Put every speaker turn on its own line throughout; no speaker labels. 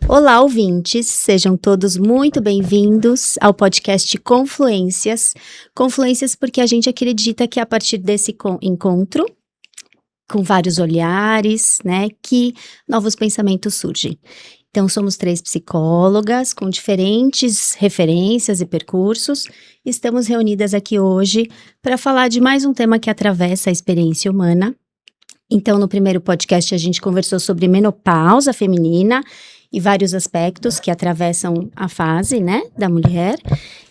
Olá, ouvintes, sejam todos muito bem-vindos ao podcast Confluências. Confluências porque a gente acredita que a partir desse encontro, com vários olhares, né, que novos pensamentos surgem. Então, somos 3 psicólogas com diferentes referências e percursos. Estamos reunidas aqui hoje para falar de mais um tema que atravessa a experiência humana. Então, no primeiro podcast, a gente conversou sobre menopausa feminina e vários aspectos que atravessam a fase, né, da mulher.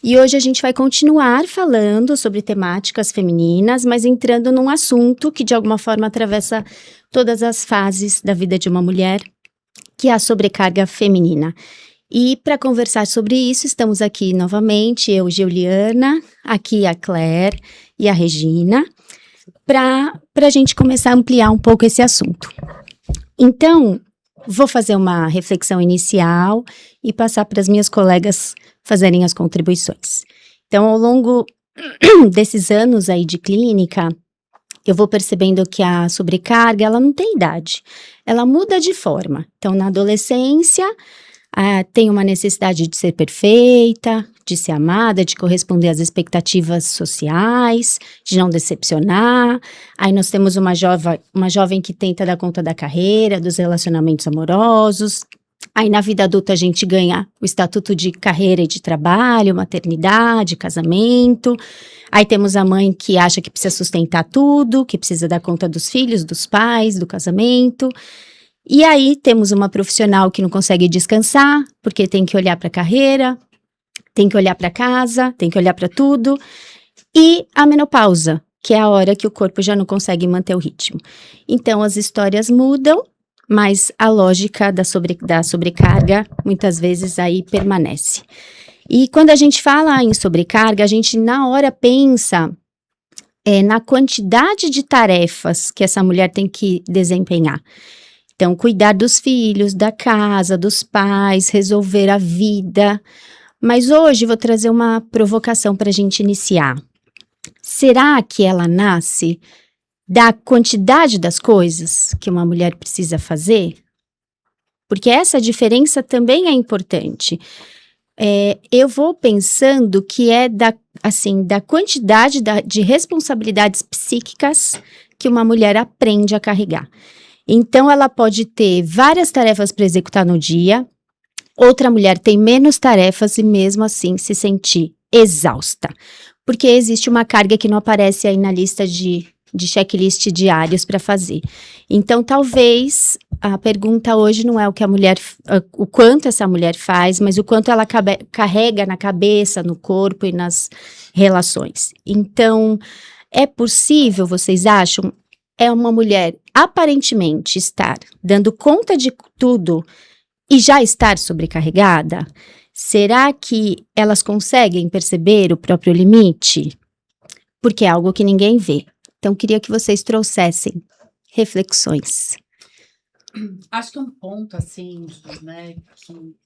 E hoje a gente vai continuar falando sobre temáticas femininas, mas entrando num assunto que de alguma forma atravessa todas as fases da vida de uma mulher, que é a sobrecarga feminina. E para conversar sobre isso, estamos aqui novamente, eu, Juliana, aqui a Claire e a Regina, para a gente começar a ampliar um pouco esse assunto. Então, vou fazer uma reflexão inicial e passar para as minhas colegas fazerem as contribuições. Então, ao longo desses anos aí de clínica, eu vou percebendo que a sobrecarga, ela não tem idade, ela muda de forma. Então, na adolescência, tem uma necessidade de ser perfeita, de ser amada, de corresponder às expectativas sociais, de não decepcionar. Aí nós temos uma jovem que tenta dar conta da carreira, dos relacionamentos amorosos. Aí na vida adulta a gente ganha o estatuto de carreira e de trabalho, maternidade, casamento. Aí temos a mãe que acha que precisa sustentar tudo, que precisa dar conta dos filhos, dos pais, do casamento. E aí temos uma profissional que não consegue descansar, porque tem que olhar para a carreira, tem que olhar para casa, tem que olhar para tudo. E a menopausa, que é a hora que o corpo já não consegue manter o ritmo. Então as histórias mudam, mas a lógica da sobrecarga muitas vezes aí permanece. E quando a gente fala em sobrecarga, a gente na hora pensa na quantidade de tarefas que essa mulher tem que desempenhar. Então, cuidar dos filhos, da casa, dos pais, resolver a vida. Mas hoje vou trazer uma provocação para a gente iniciar. Será que ela nasce da quantidade das coisas que uma mulher precisa fazer? Porque essa diferença também é importante. Eu vou pensando que é da quantidade de responsabilidades psíquicas que uma mulher aprende a carregar. Então, ela pode ter várias tarefas para executar no dia, outra mulher tem menos tarefas e mesmo assim se sentir exausta, porque existe uma carga que não aparece aí na lista de checklist diários para fazer. Então, talvez a pergunta hoje não é o quanto essa mulher faz, mas o quanto ela carrega na cabeça, no corpo e nas relações. Então, é possível, vocês acham? É uma mulher aparentemente estar dando conta de tudo e já estar sobrecarregada? Será que elas conseguem perceber o próprio limite? Porque é algo que ninguém vê. Então, queria que vocês trouxessem reflexões.
Acho que um ponto, assim, né,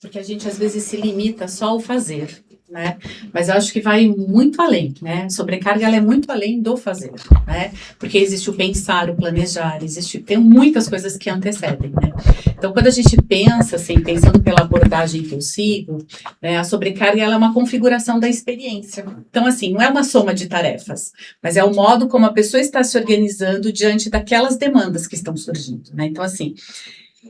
porque a gente às vezes se limita só ao fazer, né, mas eu acho que vai muito além, né, sobrecarga ela é muito além do fazer, né, porque existe o pensar, o planejar, tem muitas coisas que antecedem, né, então quando a gente pensa, assim, pensando pela abordagem que eu sigo, né, a sobrecarga ela é uma configuração da experiência, então assim, não é uma soma de tarefas, mas é o modo como a pessoa está se organizando diante daquelas demandas que estão surgindo, né, então assim,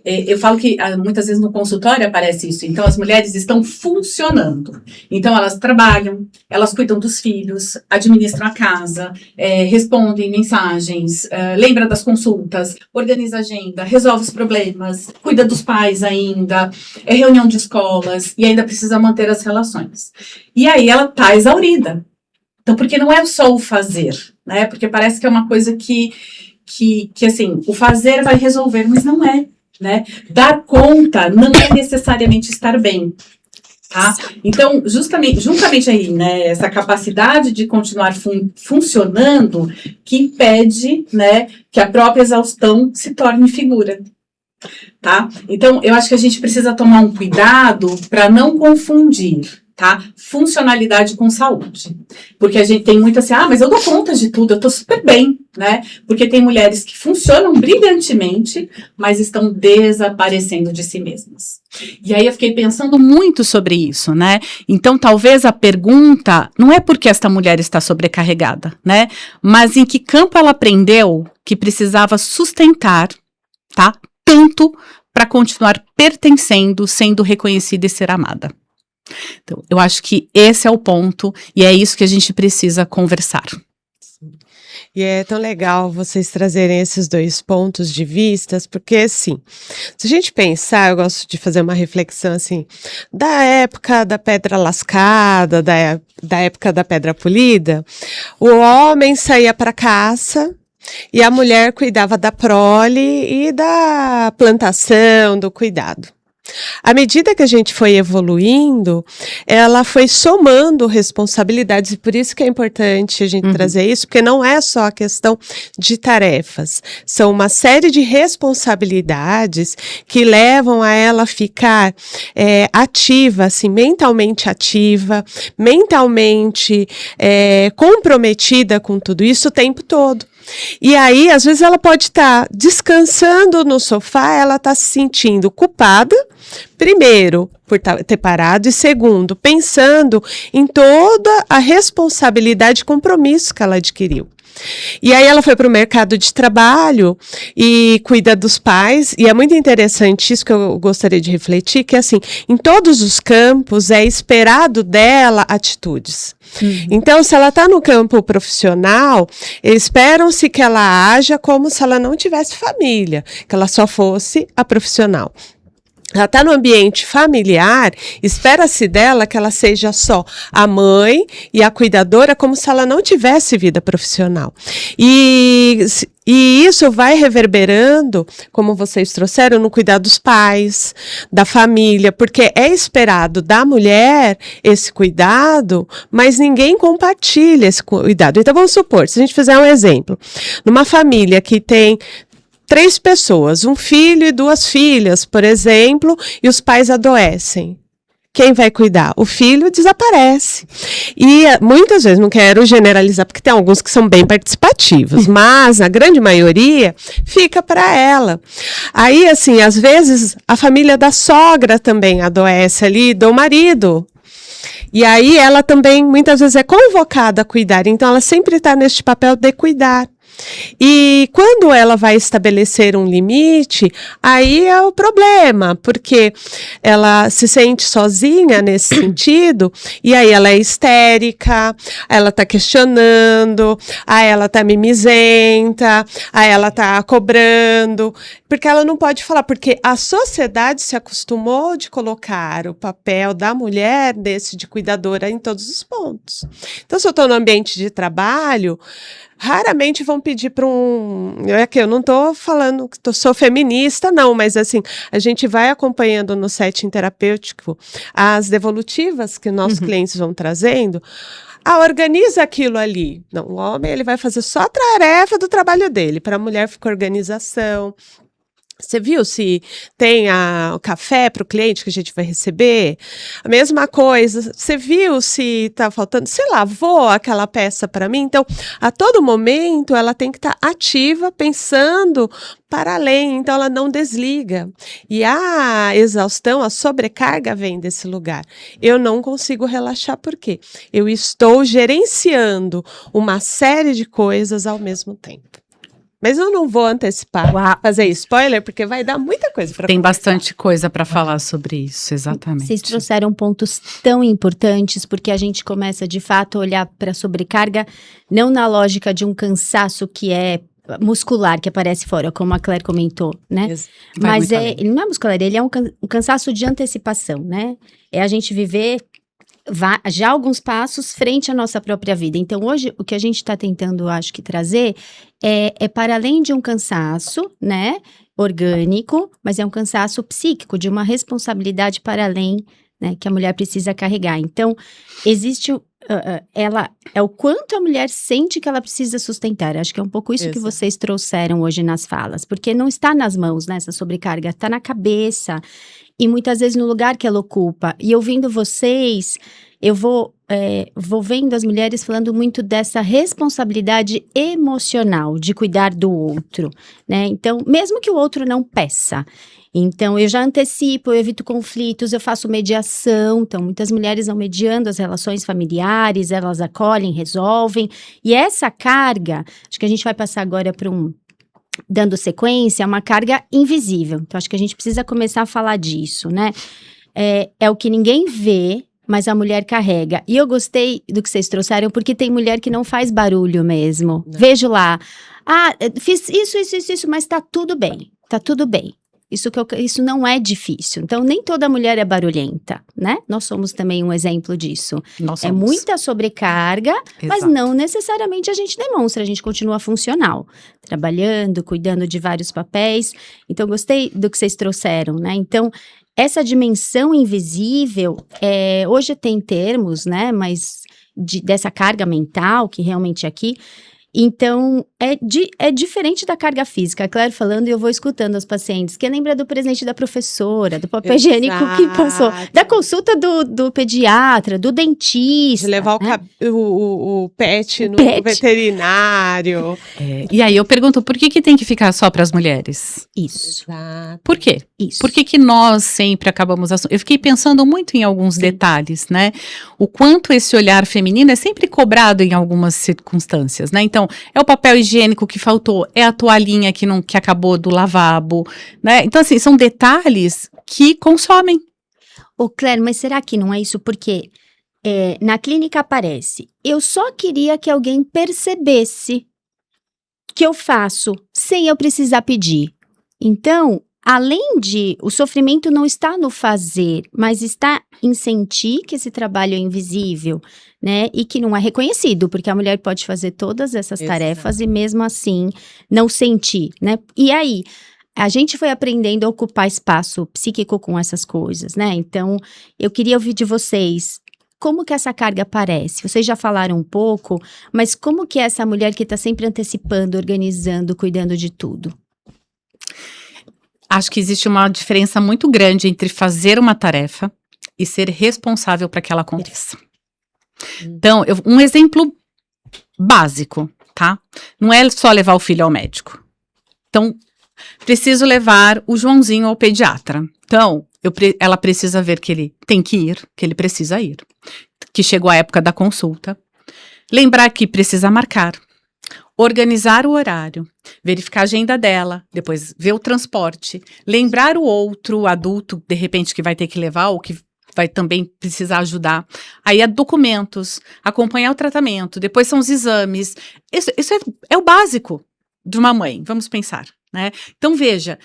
eu falo que muitas vezes no consultório aparece isso, então as mulheres estão funcionando, então elas trabalham, elas cuidam dos filhos, administram a casa, respondem mensagens, lembra das consultas, organiza a agenda, resolve os problemas, cuida dos pais ainda, reunião de escolas e ainda precisa manter as relações. E aí ela tá exaurida, então porque não é só o fazer, né, porque parece que é uma coisa que assim, o fazer vai resolver, mas não é. Né? Dar conta não é necessariamente estar bem, tá? Então, juntamente aí, né, essa capacidade de continuar funcionando que impede, né, que a própria exaustão se torne figura, tá? Então, eu acho que a gente precisa tomar um cuidado para não confundir, tá? Funcionalidade com saúde. Porque a gente tem muito assim, mas eu dou conta de tudo, eu tô super bem, né? Porque tem mulheres que funcionam brilhantemente, mas estão desaparecendo de si mesmas. E aí eu fiquei pensando muito sobre isso, né? Então talvez a pergunta não é porque esta mulher está sobrecarregada, né? Mas em que campo ela aprendeu que precisava sustentar, tá? Tanto para continuar pertencendo, sendo reconhecida e ser amada. Então, eu acho que esse é o ponto e é isso que a gente precisa conversar.
E é tão legal vocês trazerem esses dois pontos de vista, porque assim, se a gente pensar, eu gosto de fazer uma reflexão assim, da época da pedra lascada, da época da pedra polida, o homem saía para caça e a mulher cuidava da prole e da plantação, do cuidado. À medida que a gente foi evoluindo, ela foi somando responsabilidades, e por isso que é importante a gente trazer isso, porque não é só a questão de tarefas, são uma série de responsabilidades que levam a ela ficar ativa, assim, mentalmente ativa, mentalmente comprometida com tudo isso o tempo todo. E aí, às vezes, ela pode estar descansando no sofá, ela está se sentindo culpada, primeiro, por ter parado, e segundo, pensando em toda a responsabilidade e compromisso que ela adquiriu. E aí ela foi para o mercado de trabalho e cuida dos pais, e é muito interessante isso que eu gostaria de refletir, que assim, em todos os campos é esperado dela atitudes. Então, se ela está no campo profissional, esperam-se que ela haja como se ela não tivesse família, que ela só fosse a profissional. Ela está no ambiente familiar, espera-se dela que ela seja só a mãe e a cuidadora, como se ela não tivesse vida profissional. E isso vai reverberando, como vocês trouxeram, no cuidar dos pais, da família, porque é esperado da mulher esse cuidado, mas ninguém compartilha esse cuidado. Então, vamos supor, se a gente fizer um exemplo, numa família que tem 3 pessoas, um filho e 2 filhas, por exemplo, e os pais adoecem. Quem vai cuidar? O filho desaparece. E muitas vezes, não quero generalizar, porque tem alguns que são bem participativos, mas a grande maioria fica para ela. Aí, assim, às vezes, a família da sogra também adoece ali, do marido. E aí, ela também, muitas vezes, é convocada a cuidar. Então, ela sempre está neste papel de cuidar. E quando ela vai estabelecer um limite, aí é o problema, porque ela se sente sozinha nesse sentido, e aí ela é histérica, ela tá questionando, aí ela tá mimizenta, aí ela tá cobrando, porque ela não pode falar, porque a sociedade se acostumou de colocar o papel da mulher desse de cuidadora em todos os pontos. Então, se eu estou no ambiente de trabalho, raramente vão pedir para eu não estou falando que sou feminista, não, mas assim, a gente vai acompanhando no setting terapêutico as devolutivas que nossos clientes vão trazendo. Organiza aquilo ali. Não, o homem ele vai fazer só a tarefa do trabalho dele, para a mulher fica organização. Você viu se tem o café para o cliente que a gente vai receber? A mesma coisa. Você viu se está faltando, sei lá, lavou aquela peça para mim? Então, a todo momento, ela tem que estar ativa, pensando para além. Então, ela não desliga. E a exaustão, a sobrecarga vem desse lugar. Eu não consigo relaxar, por quê? Eu estou gerenciando uma série de coisas ao mesmo tempo. Mas eu não vou antecipar, fazer spoiler, porque vai dar muita coisa para
Tem bastante coisa para falar sobre isso, exatamente.
Vocês trouxeram pontos tão importantes, porque a gente começa, de fato, a olhar para a sobrecarga, não na lógica de um cansaço que é muscular, que aparece fora, como a Claire comentou, né? Mas ele não é muscular, ele é um cansaço de antecipação, né? É a gente viver já alguns passos frente à nossa própria vida. Então, hoje, o que a gente está tentando, acho que, trazer é para além de um cansaço, né, orgânico, mas é um cansaço psíquico, de uma responsabilidade para além, né, que a mulher precisa carregar. Então, existe é o quanto a mulher sente que ela precisa sustentar. Acho que é um pouco isso que vocês trouxeram hoje nas falas, porque não está nas mãos, né, essa sobrecarga, está na cabeça. e muitas vezes no lugar que ela ocupa. E ouvindo vocês, eu vou vendo as mulheres falando muito dessa responsabilidade emocional de cuidar do outro, né? Então, mesmo que o outro não peça. Então, eu já antecipo, eu evito conflitos, eu faço mediação. Então, muitas mulheres vão mediando as relações familiares, elas acolhem, resolvem. E essa carga, acho que a gente vai passar agora para dando sequência, é uma carga invisível. Então, acho que a gente precisa começar a falar disso, né? É o que ninguém vê, mas a mulher carrega. E eu gostei do que vocês trouxeram, porque tem mulher que não faz barulho mesmo. Não. Vejo lá, fiz isso, mas tá tudo bem, tá tudo bem. Isso não é difícil. Então, nem toda mulher é barulhenta, né? Nós somos também um exemplo disso. É muita sobrecarga, mas não necessariamente a gente demonstra, a gente continua funcional. Trabalhando, cuidando de vários papéis. Então, gostei do que vocês trouxeram, né? Então, essa dimensão invisível, hoje tem termos, né, mas dessa carga mental, que realmente é aqui, então, é diferente da carga física. A Claire falando e eu vou escutando as pacientes, que lembra do presente da professora, do papel higiênico que passou, da consulta do pediatra, do dentista.
De levar o pet no veterinário.
E aí eu pergunto, por que tem que ficar só para as mulheres?
Isso.
Exato.
Por quê?
Isso.
Por que nós sempre acabamos... Eu fiquei pensando muito em alguns detalhes, né? O quanto esse olhar feminino é sempre cobrado em algumas circunstâncias, né? Então, é o papel higiênico que faltou, é a toalhinha que acabou do lavabo, né? Então, assim, são detalhes que consomem.
Ô, Claire, mas será que não é isso? Porque na clínica aparece, eu só queria que alguém percebesse que eu faço sem eu precisar pedir. Então, além o sofrimento não está no fazer, mas está em sentir que esse trabalho é invisível, né? E que não é reconhecido, porque a mulher pode fazer todas essas tarefas e mesmo assim não sentir, né? E aí, a gente foi aprendendo a ocupar espaço psíquico com essas coisas, né? Então, eu queria ouvir de vocês, como que essa carga aparece? Vocês já falaram um pouco, mas como que é essa mulher que está sempre antecipando, organizando, cuidando de tudo?
Acho que existe uma diferença muito grande entre fazer uma tarefa e ser responsável para que ela aconteça. Então, um exemplo básico, tá? Não é só levar o filho ao médico. Então, preciso levar o Joãozinho ao pediatra. Então, ela precisa ver que ele tem que ir, que ele precisa ir. Que chegou a época da consulta. Lembrar que precisa marcar. Organizar o horário, verificar a agenda dela, depois ver o transporte, lembrar o outro adulto, de repente, que vai ter que levar ou que vai também precisar ajudar. Aí documentos, acompanhar o tratamento, depois são os exames. Isso é o básico de uma mãe, vamos pensar, né? Então, veja,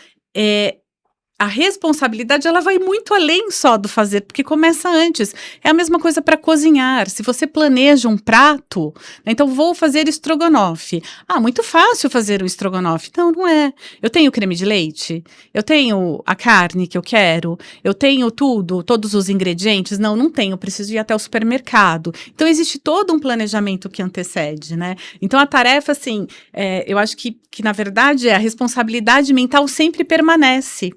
a responsabilidade, ela vai muito além só do fazer, porque começa antes. É a mesma coisa para cozinhar. Se você planeja um prato, né, então vou fazer estrogonofe. Muito fácil fazer o estrogonofe. Não é. Eu tenho creme de leite, eu tenho a carne que eu quero, eu tenho todos os ingredientes. Não tenho, preciso ir até o supermercado. Então, existe todo um planejamento que antecede, né? Então, a tarefa, assim, eu acho que na verdade, a responsabilidade mental sempre permanece.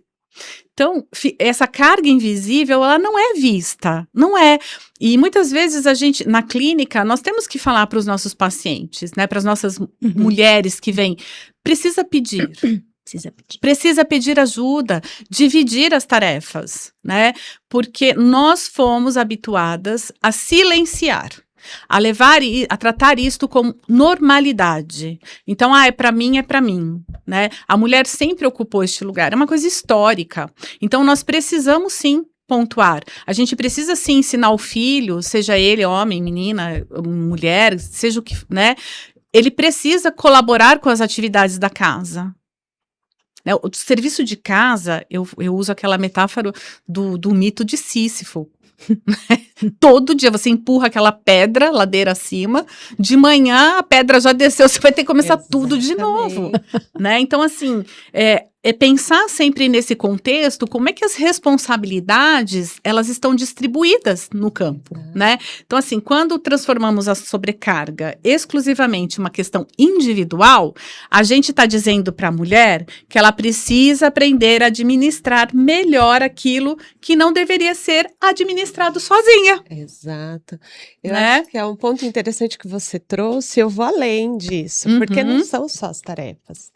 Então, essa carga invisível, ela não é vista, não é. E muitas vezes na clínica, nós temos que falar para os nossos pacientes, né, para as nossas mulheres que vêm, precisa pedir. Precisa pedir ajuda, dividir as tarefas, né, porque nós fomos habituadas a silenciar. A tratar isto como normalidade. Então, é para mim, né? A mulher sempre ocupou este lugar, é uma coisa histórica. Então, nós precisamos sim pontuar. A gente precisa sim ensinar o filho, seja ele homem, menina, mulher, seja o que, né? Ele precisa colaborar com as atividades da casa. O serviço de casa, eu uso aquela metáfora do mito de Sísifo. Todo dia você empurra aquela pedra ladeira acima, de manhã a pedra já desceu, você vai ter que começar tudo de novo, né? Então, assim, pensar sempre nesse contexto, como é que as responsabilidades, elas estão distribuídas no campo, né? Então, assim, quando transformamos a sobrecarga exclusivamente uma questão individual, a gente está dizendo para a mulher que ela precisa aprender a administrar melhor aquilo que não deveria ser administrado sozinha.
Exato. Eu
Né?
acho que é um ponto interessante que você trouxe, eu vou além disso, porque não são só as tarefas.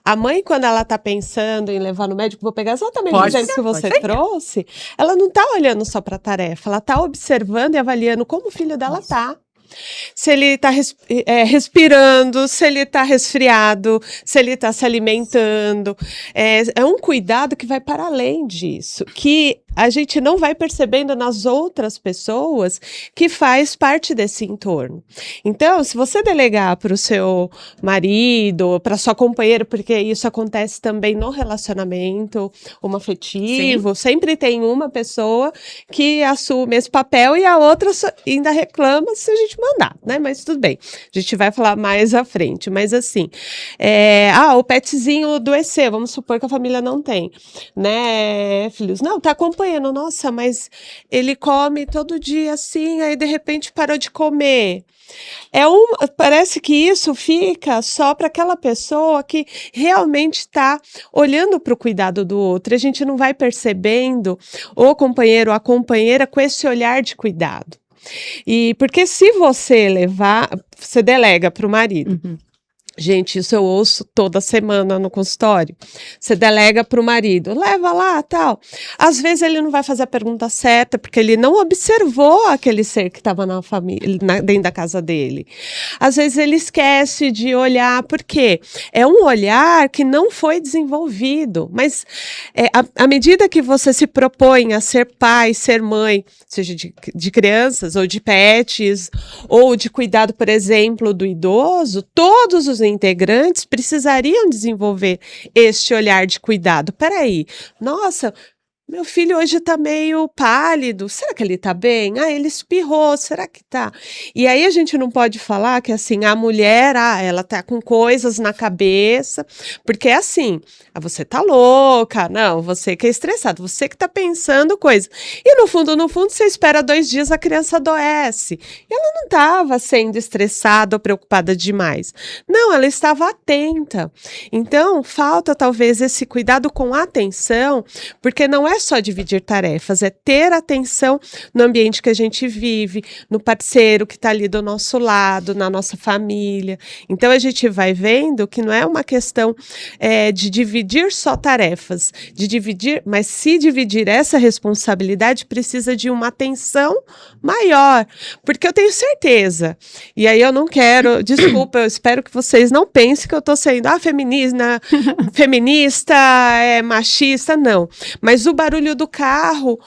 A mãe, quando ela está pensando em levar no médico, vou pegar exatamente o exemplo que você trouxe, ela não está olhando só para a tarefa, ela está observando e avaliando como o filho dela está. Se ele está respirando, se ele está resfriado, se ele está se alimentando. É um cuidado que vai para além disso, que a gente não vai percebendo nas outras pessoas que faz parte desse entorno. Então, se você delegar para o seu marido, para sua companheira, porque isso acontece também no relacionamento homoafetivo, sempre tem uma pessoa que assume esse papel e a outra ainda reclama se a gente mandar, né? Mas tudo bem, a gente vai falar mais à frente. Mas assim, o petzinho adoeceu, vamos supor que a família não tem, né, filhos? Não, tá acompanhando. Nossa, mas ele come todo dia assim, aí de repente parou de comer. Parece que isso fica só para aquela pessoa que realmente está olhando para o cuidado do outro. A gente não vai percebendo o companheiro ou a companheira com esse olhar de cuidado. E porque se você você delega para o marido. Gente, isso eu ouço toda semana no consultório. Você delega para o marido, leva lá, tal. Às vezes ele não vai fazer a pergunta certa, porque ele não observou aquele ser que estava na família, dentro da casa dele. Às vezes ele esquece de olhar, porque é um olhar que não foi desenvolvido. Mas à medida que você se propõe a ser pai, ser mãe, seja de crianças, ou de pets, ou de cuidado, por exemplo, do idoso, todos os integrantes precisariam desenvolver este olhar de cuidado. Peraí, nossa, meu filho hoje está meio pálido, será que ele está bem? Ele espirrou, será que tá? E aí a gente não pode falar que assim, a mulher, ela tá com coisas na cabeça, porque é assim, você tá louca, não, você que é estressado, você que tá pensando coisa. E no fundo, você espera 2 dias, a criança adoece. E ela não estava sendo estressada ou preocupada demais. Não, ela estava atenta. Então, falta talvez esse cuidado com atenção, porque não é só dividir tarefas, é ter atenção no ambiente que a gente vive, no parceiro que está ali do nosso lado, na nossa família. Então, a gente vai vendo que não é uma questão de dividir só tarefas, mas se dividir essa responsabilidade, precisa de uma atenção maior, porque eu tenho certeza, e aí eu não quero, desculpa, eu espero que vocês não pensem que eu estou sendo feminista, machista, não, mas o barulho do carro,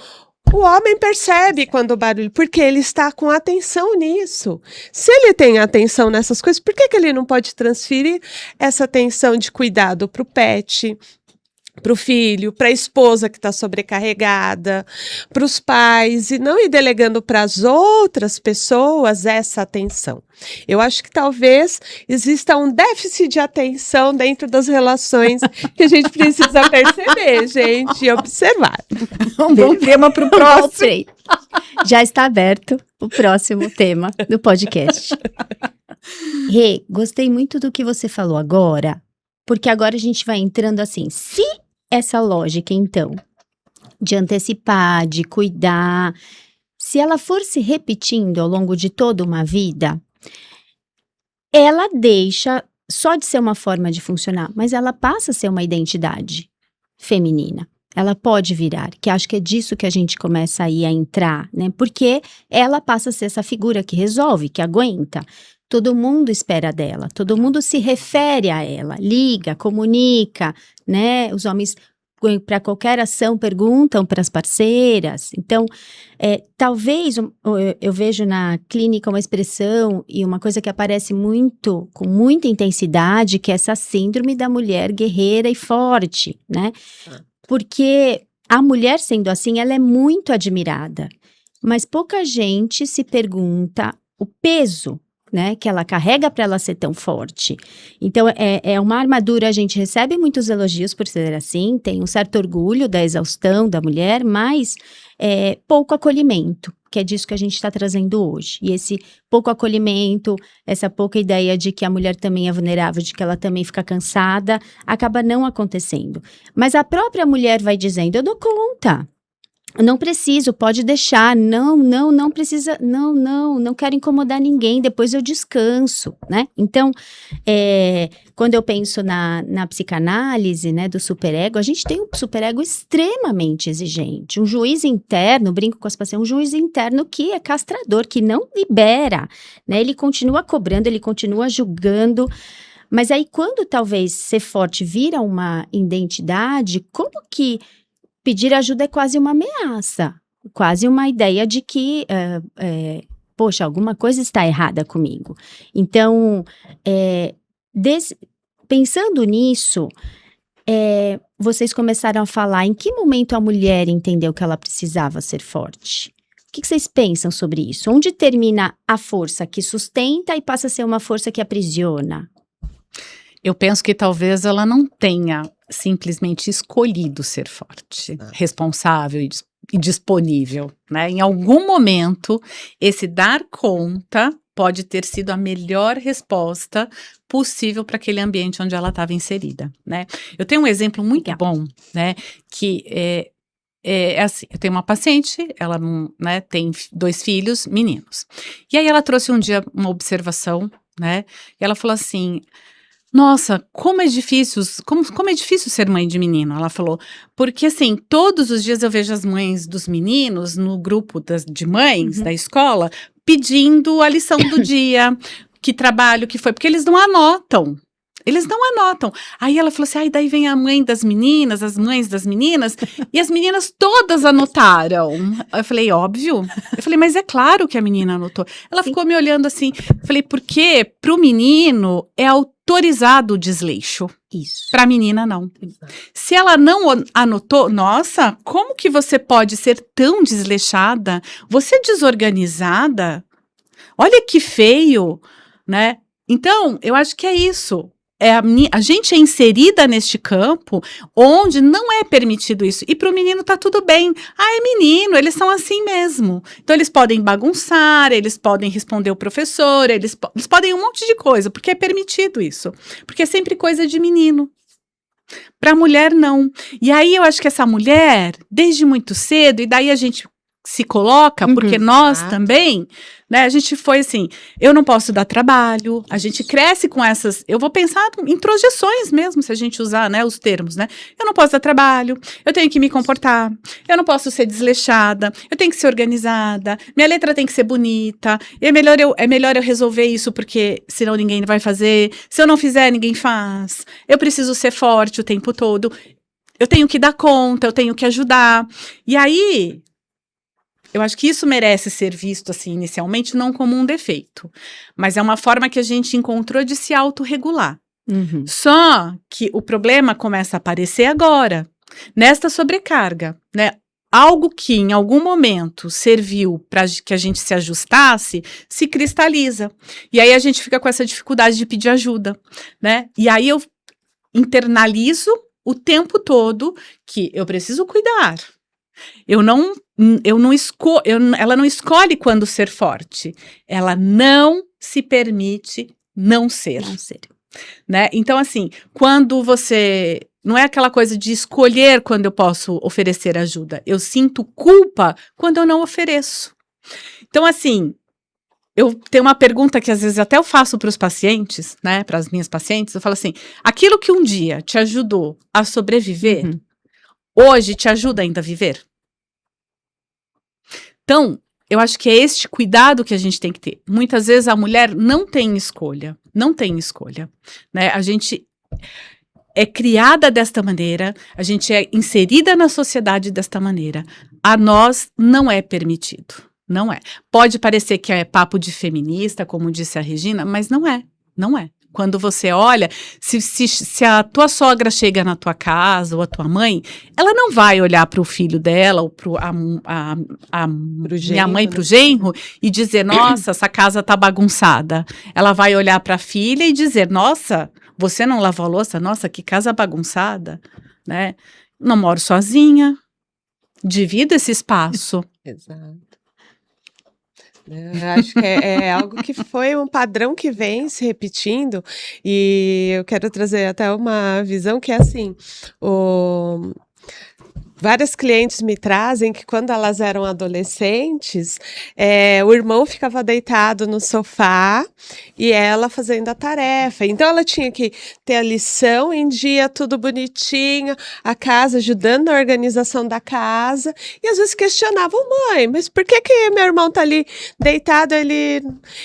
o homem percebe quando o barulho, porque ele está com atenção nisso. Se ele tem atenção nessas coisas, por que ele não pode transferir essa atenção de cuidado para o pet, para o filho, para a esposa que está sobrecarregada, para os pais, e não ir delegando para as outras pessoas essa atenção. Eu acho que talvez exista um déficit de atenção dentro das relações que a gente precisa perceber, gente, e observar.
Um bom tema para o próximo. Já está aberto o próximo tema do podcast. Rê, gostei muito do que você falou agora, porque agora a gente vai entrando assim, se essa lógica, então, de antecipar, de cuidar, se ela for se repetindo ao longo de toda uma vida, ela deixa só de ser uma forma de funcionar, mas ela passa a ser uma identidade feminina. Ela pode virar, que acho que é disso que a gente começa aí a entrar, né? Porque ela passa a ser essa figura que resolve, que aguenta. Todo mundo espera dela, todo mundo se refere a ela, liga, comunica, né? Os homens, para qualquer ação, perguntam para as parceiras. Então, talvez eu vejo na clínica uma expressão e uma coisa que aparece muito, com muita intensidade, que é essa síndrome da mulher guerreira e forte, né? Porque a mulher, sendo assim, ela é muito admirada, mas pouca gente se pergunta o peso né, que ela carrega para ela ser tão forte. Então, é uma armadura, a gente recebe muitos elogios por ser assim, tem um certo orgulho da exaustão da mulher, mas pouco acolhimento, que é disso que a gente está trazendo hoje. E esse pouco acolhimento, essa pouca ideia de que a mulher também é vulnerável, de que ela também fica cansada, acaba não acontecendo. Mas a própria mulher vai dizendo, eu dou conta. Não preciso, pode deixar, não precisa, não quero incomodar ninguém, depois eu descanso, né? Então, quando eu penso na psicanálise, né, do superego, a gente tem um superego extremamente exigente, um juiz interno, brinco com as pacientes, um juiz interno que é castrador, que não libera, né? Ele continua cobrando, ele continua julgando. Mas aí, quando talvez ser forte vira uma identidade, como que pedir ajuda é quase uma ameaça, quase uma ideia de que, poxa, alguma coisa está errada comigo. Então, pensando nisso, vocês começaram a falar em que momento a mulher entendeu que ela precisava ser forte? O que vocês pensam sobre isso? Onde termina a força que sustenta e passa a ser uma força que aprisiona?
Eu penso que talvez ela não tenha simplesmente escolhido ser forte, responsável e disponível, né? Em algum momento, esse dar conta pode ter sido a melhor resposta possível para aquele ambiente onde ela estava inserida, né? Eu tenho um exemplo muito bom, né? Que é assim, eu tenho uma paciente, ela, né, tem 2 filhos, meninos. E aí ela trouxe um dia uma observação, né? E ela falou assim: nossa, como é difícil ser mãe de menino, ela falou, porque assim, todos os dias eu vejo as mães dos meninos no grupo de mães da escola pedindo a lição do dia, que trabalho que foi, porque eles não anotam. Aí ela falou assim, daí vem a mãe das meninas, as mães das meninas, e as meninas todas anotaram. Eu falei, óbvio. Eu falei, mas é claro que a menina anotou. Ela ficou me olhando assim, eu falei, porque pro menino é autorizado o desleixo.
Isso.
Pra menina, não.
Exato.
Se ela não anotou, nossa, como que você pode ser tão desleixada? Você é desorganizada? Olha que feio, né? Então, eu acho que é isso. A gente é inserida neste campo onde não é permitido isso. E para o menino tá tudo bem. É menino, eles são assim mesmo. Então, eles podem bagunçar, eles podem responder o professor, eles podem um monte de coisa, porque é permitido isso. Porque é sempre coisa de menino. Para a mulher, não. E aí, eu acho que essa mulher, desde muito cedo, e daí a gente se coloca, porque nós também, né, a gente foi assim, eu não posso dar trabalho, a gente cresce com essas, eu vou pensar em projeções mesmo, se a gente usar, né, os termos, né, eu não posso dar trabalho, eu tenho que me comportar, eu não posso ser desleixada, eu tenho que ser organizada, minha letra tem que ser bonita, é melhor eu resolver isso, porque senão ninguém vai fazer, se eu não fizer, ninguém faz, eu preciso ser forte o tempo todo, eu tenho que dar conta, eu tenho que ajudar, e aí eu acho que isso merece ser visto, assim, inicialmente, não como um defeito. Mas é uma forma que a gente encontrou de se autorregular. Só que o problema começa a aparecer agora, nesta sobrecarga, né? Algo que em algum momento serviu para que a gente se ajustasse, se cristaliza. E aí a gente fica com essa dificuldade de pedir ajuda, né? E aí eu internalizo o tempo todo que eu preciso cuidar. Ela não escolhe quando ser forte. Ela não se permite não ser. Né? Então, assim, quando você... Não é aquela coisa de escolher quando eu posso oferecer ajuda. Eu sinto culpa quando eu não ofereço. Então, assim, eu tenho uma pergunta que às vezes até eu faço para os pacientes, né? Para as minhas pacientes, eu falo assim, aquilo que um dia te ajudou a sobreviver, hoje te ajuda ainda a viver? Então, eu acho que é este cuidado que a gente tem que ter. Muitas vezes a mulher não tem escolha, né? A gente é criada desta maneira, a gente é inserida na sociedade desta maneira. A nós não é permitido, não é. Pode parecer que é papo de feminista, como disse a Regina, mas não é. Quando você olha, se a tua sogra chega na tua casa ou a tua mãe, ela não vai olhar para o filho dela ou para minha mãe, para o genro, e dizer, nossa, essa casa tá bagunçada. Ela vai olhar para a filha e dizer, nossa, você não lavou a louça? Nossa, que casa bagunçada, né? Não moro sozinha, divido esse espaço.
Exato. Eu acho que é algo que foi um padrão que vem se repetindo, e eu quero trazer até uma visão que é assim, várias clientes me trazem que quando elas eram adolescentes, o irmão ficava deitado no sofá e ela fazendo a tarefa. Então ela tinha que ter a lição em dia, tudo bonitinho, a casa, ajudando na organização da casa, e às vezes questionavam, mãe, mas por que meu irmão tá ali deitado?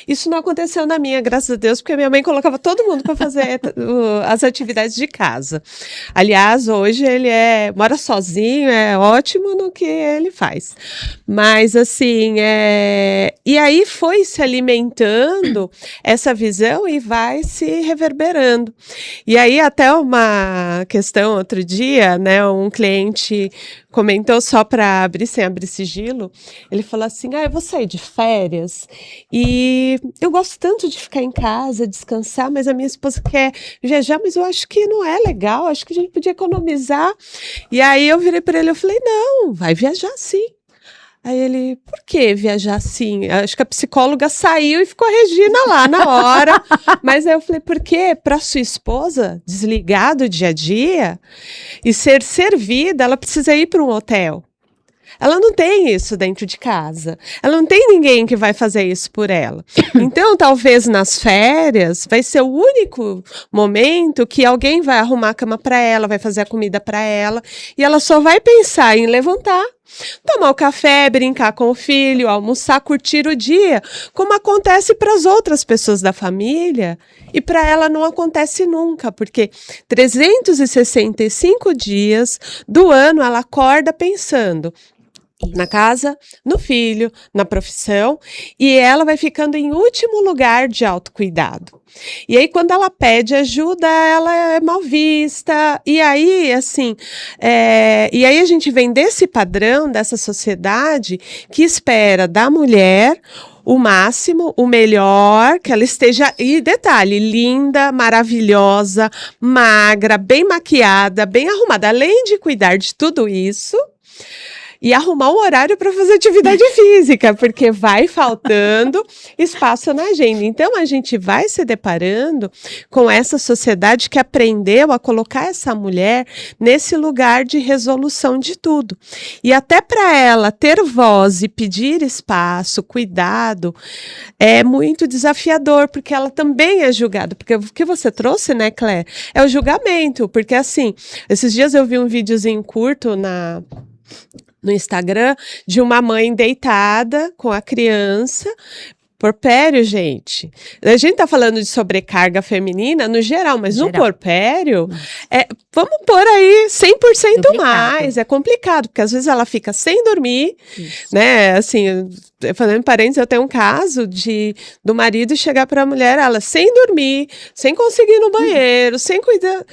Isso não aconteceu na minha, graças a Deus, porque minha mãe colocava todo mundo para fazer as atividades de casa. Aliás, hoje ele mora sozinho, é ótimo no que ele faz. Mas assim, e aí foi se alimentando essa visão e vai se reverberando. E aí até uma questão outro dia, né, um cliente comentou, só para abrir, sem abrir sigilo, ele falou assim, eu vou sair de férias e eu gosto tanto de ficar em casa, descansar, mas a minha esposa quer viajar, mas eu acho que não é legal, acho que a gente podia economizar. E aí eu virei para ele, eu falei, não, vai viajar sim. Aí ele, por que viajar assim? Acho que a psicóloga saiu e ficou a Regina lá na hora. Mas aí eu falei, porque para sua esposa desligar do dia a dia e ser servida, ela precisa ir para um hotel. Ela não tem isso dentro de casa. Ela não tem ninguém que vai fazer isso por ela. Então, talvez nas férias vai ser o único momento que alguém vai arrumar a cama para ela, vai fazer a comida para ela, e ela só vai pensar em levantar, tomar o café, brincar com o filho, almoçar, curtir o dia, como acontece para as outras pessoas da família, e para ela não acontece nunca, porque 365 dias do ano ela acorda pensando na casa, no filho, na profissão, e ela vai ficando em último lugar de autocuidado. E aí, quando ela pede ajuda, ela é mal vista, e aí, assim, e aí a gente vem desse padrão, dessa sociedade, que espera da mulher o máximo, o melhor, que ela esteja, e detalhe, linda, maravilhosa, magra, bem maquiada, bem arrumada, além de cuidar de tudo isso, e arrumar um horário para fazer atividade física, porque vai faltando espaço na agenda. Então, a gente vai se deparando com essa sociedade que aprendeu a colocar essa mulher nesse lugar de resolução de tudo. E até para ela ter voz e pedir espaço, cuidado, é muito desafiador, porque ela também é julgada. Porque o que você trouxe, né, Claire, é o julgamento. Porque, assim, esses dias eu vi um videozinho curto no Instagram, de uma mãe deitada com a criança, porpério, gente. A gente tá falando de sobrecarga feminina no geral, mas no porpério, vamos pôr aí 100% mais. É complicado, porque às vezes ela fica sem dormir, né? Assim, falando em parênteses, eu tenho um caso do marido chegar para a mulher, ela sem dormir, sem conseguir ir no banheiro, sem cuidar.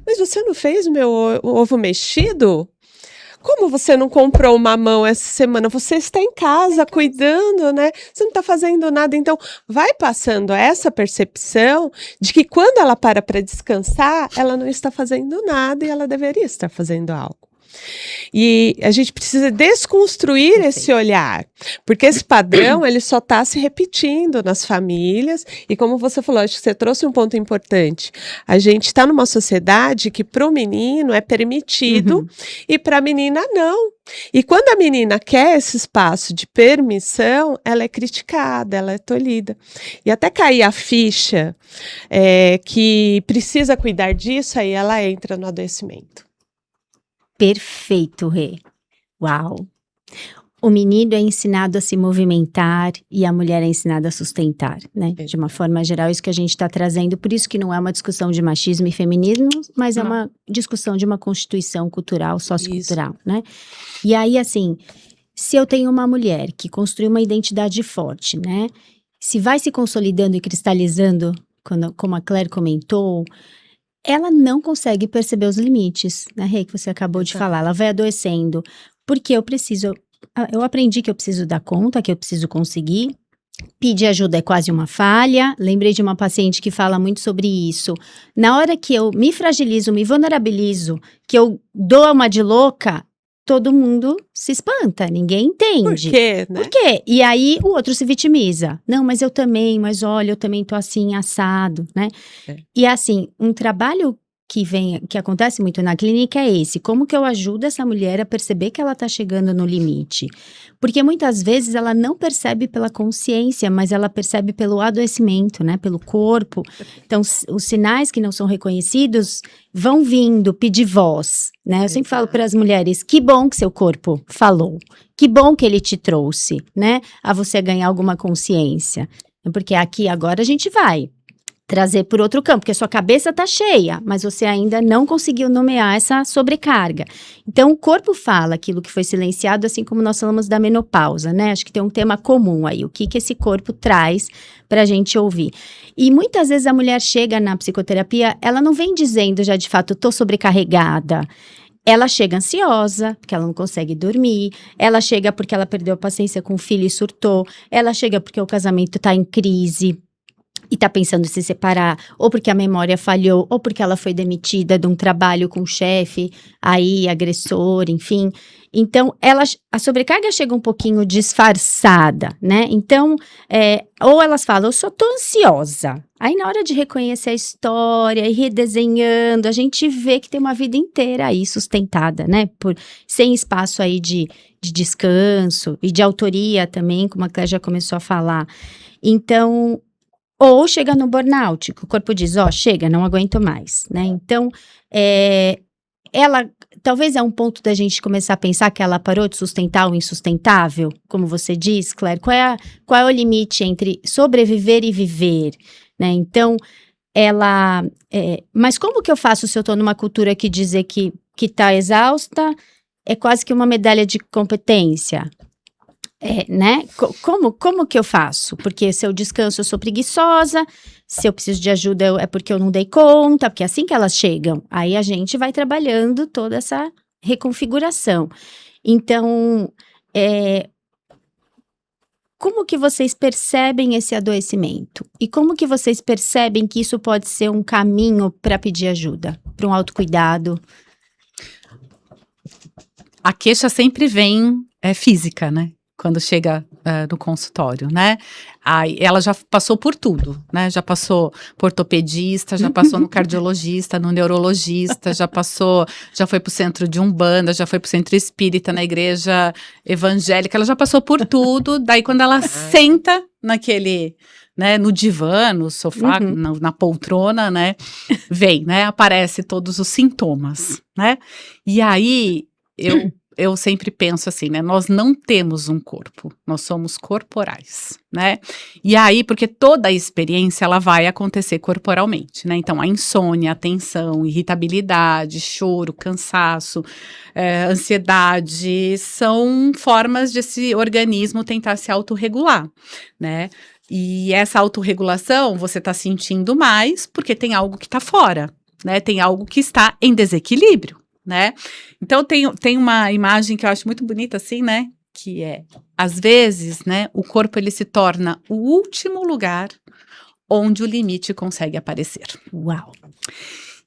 Mas você não fez meu ovo mexido? Como você não comprou uma mamão essa semana? Você está em casa cuidando, né? Você não está fazendo nada. Então, vai passando essa percepção de que quando ela para descansar, ela não está fazendo nada e ela deveria estar fazendo algo. E a gente precisa desconstruir esse olhar, porque esse padrão ele só está se repetindo nas famílias, e como você falou, acho que você trouxe um ponto importante, a gente está numa sociedade que para o menino é permitido e para a menina não. E quando a menina quer esse espaço de permissão, ela é criticada, ela é tolhida. E até cair a ficha que precisa cuidar disso, aí ela entra no adoecimento.
Perfeito, Rê. Uau! O menino é ensinado a se movimentar e a mulher é ensinada a sustentar, né? De uma forma geral, isso que a gente está trazendo, por isso que não é uma discussão de machismo e feminismo, mas é uma discussão de uma constituição cultural, sociocultural, né? E aí, assim, se eu tenho uma mulher que construiu uma identidade forte, né? Se vai se consolidando e cristalizando como a Claire comentou, ela não consegue perceber os limites, né, Rê, que você acabou de falar. Ela vai adoecendo, porque eu aprendi que eu preciso dar conta, que eu preciso conseguir. Pedir ajuda é quase uma falha. Lembrei de uma paciente que fala muito sobre isso. Na hora que eu me fragilizo, me vulnerabilizo, que eu dou uma de louca, todo mundo se espanta, ninguém entende.
Por quê, né?
Por quê? E aí o outro se vitimiza. Não, mas eu também, mas olha, eu também tô assim, assado, né?
É.
E assim, um trabalho que acontece muito na clínica é esse. Como que eu ajudo essa mulher a perceber que ela tá chegando no limite? Porque muitas vezes ela não percebe pela consciência, mas ela percebe pelo adoecimento, né? Pelo corpo. Então, os sinais que não são reconhecidos vão vindo pedir voz, né? Eu sempre falo para as mulheres, que bom que seu corpo falou. Que bom que ele te trouxe, né? A você ganhar alguma consciência. Porque aqui agora a gente vai trazer por outro campo, porque a sua cabeça tá cheia, mas você ainda não conseguiu nomear essa sobrecarga. Então, o corpo fala aquilo que foi silenciado, assim como nós falamos da menopausa, né? Acho que tem um tema comum aí, o que esse corpo traz pra gente ouvir. E muitas vezes a mulher chega na psicoterapia, ela não vem dizendo já de fato, tô sobrecarregada. Ela chega ansiosa, porque ela não consegue dormir. Ela chega porque ela perdeu a paciência com o filho e surtou. Ela chega porque o casamento tá em crise e tá pensando em se separar, ou porque a memória falhou, ou porque ela foi demitida de um trabalho com o chefe, aí agressor, enfim. Então, a sobrecarga chega um pouquinho disfarçada, né? Então, ou elas falam, eu só tô ansiosa. Aí, na hora de reconhecer a história e redesenhando, a gente vê que tem uma vida inteira aí sustentada, né? Sem espaço aí de descanso e de autoria também, como a Cléia já começou a falar. Então, ou chega no burnout, que o corpo diz, chega, não aguento mais, né? Então, ela, talvez é um ponto da gente começar a pensar que ela parou de sustentar o insustentável, como você diz, Claire, qual é o limite entre sobreviver e viver, né? Então, mas como que eu faço se eu tô numa cultura que dizer que tá exausta é quase que uma medalha de competência? Né? Como que eu faço? Porque se eu descanso, eu sou preguiçosa, se eu preciso de ajuda, é porque eu não dei conta, porque é assim que elas chegam. Aí a gente vai trabalhando toda essa reconfiguração. Então, como que vocês percebem esse adoecimento? E como que vocês percebem que isso pode ser um caminho para pedir ajuda? Para um autocuidado?
A queixa sempre vem física, né? Quando chega no consultório, né? Aí ela já passou por tudo, né? Já passou por ortopedista, já passou no cardiologista, no neurologista, já foi pro centro de Umbanda, já foi pro centro espírita, na igreja evangélica, ela já passou por tudo. Daí quando ela senta naquele, né, no divã, no sofá, na poltrona, né? Aparece todos os sintomas, né? E aí eu sempre penso assim, né? Nós não temos um corpo, nós somos corporais, né? E aí, porque toda a experiência, ela vai acontecer corporalmente, né? Então, a insônia, a tensão, irritabilidade, choro, cansaço, ansiedade, são formas de esse organismo tentar se autorregular, né? E essa autorregulação, você tá sentindo mais porque tem algo que tá fora, né? Tem algo que está em desequilíbrio, né? Então, tem uma imagem que eu acho muito bonita, assim, né? Que às vezes, né? O corpo, ele se torna o último lugar onde o limite consegue aparecer.
Uau!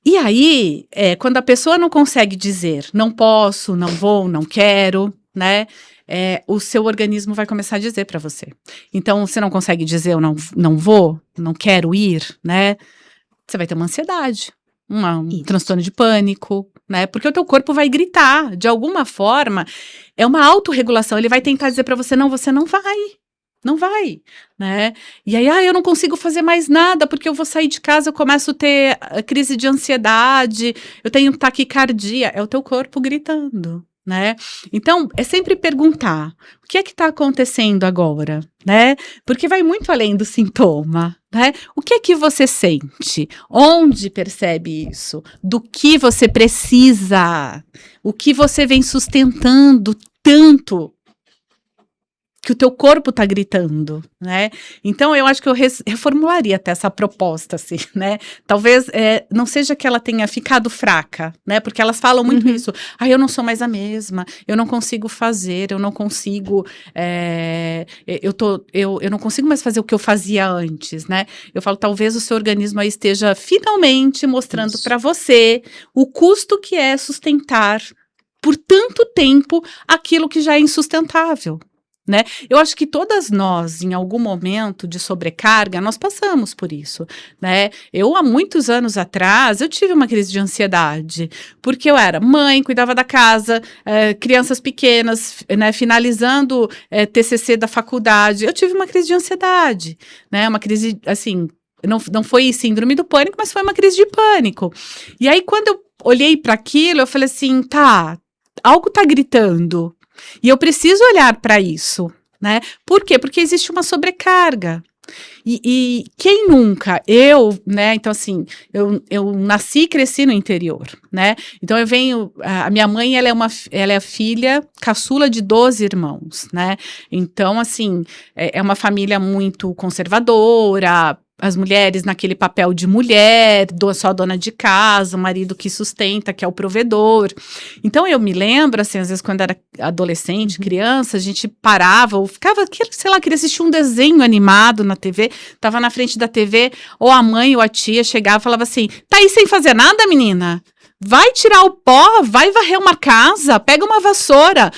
E aí, quando a pessoa não consegue dizer, não posso, não vou, não quero, né? O seu organismo vai começar a dizer para você. Então, você não consegue dizer, eu não vou, não quero ir, né? Você vai ter uma ansiedade, um transtorno de pânico, né? Porque o teu corpo vai gritar, de alguma forma, é uma autorregulação, ele vai tentar dizer para você, não, você não vai, né? E aí, eu não consigo fazer mais nada, porque eu vou sair de casa, eu começo a ter crise de ansiedade, eu tenho taquicardia, é o teu corpo gritando, né? Então, é sempre perguntar, o que é que está acontecendo agora, né? Porque vai muito além do sintoma, né? O que é que você sente? Onde percebe isso? Do que você precisa? O que você vem sustentando tanto que o teu corpo tá gritando, né? Então, eu acho que eu reformularia até essa proposta, assim, né? Talvez não seja que ela tenha ficado fraca, né? Porque elas falam muito isso. Eu não sou mais a mesma, eu não consigo fazer, eu não consigo, eu não consigo mais fazer o que eu fazia antes, né? Eu falo, talvez o seu organismo aí esteja finalmente mostrando para você o custo que é sustentar por tanto tempo aquilo que já é insustentável. Né? Eu acho que todas nós, em algum momento de sobrecarga, nós passamos por isso, né? Eu, há muitos anos atrás, eu tive uma crise de ansiedade, porque eu era mãe, cuidava da casa, crianças pequenas, né, finalizando TCC da faculdade, eu tive uma crise de ansiedade, né? Uma crise, assim, não foi síndrome do pânico, mas foi uma crise de pânico. E aí, quando eu olhei para aquilo, eu falei assim, algo tá gritando, e eu preciso olhar para isso, né? Por quê? Porque existe uma sobrecarga. E quem nunca? Né? Então, assim, eu nasci e cresci no interior, né? Então, a minha mãe, ela é a filha caçula de 12 irmãos, né? Então, assim, é uma família muito conservadora, as mulheres naquele papel de mulher, só dona de casa, o marido que sustenta, que é o provedor. Então, eu me lembro, assim, às vezes quando era adolescente, criança, a gente parava, ou ficava, sei lá, queria assistir um desenho animado na TV, tava na frente da TV, ou a mãe ou a tia chegava e falava assim, tá aí sem fazer nada, menina? Vai tirar o pó, vai varrer uma casa, pega uma vassoura.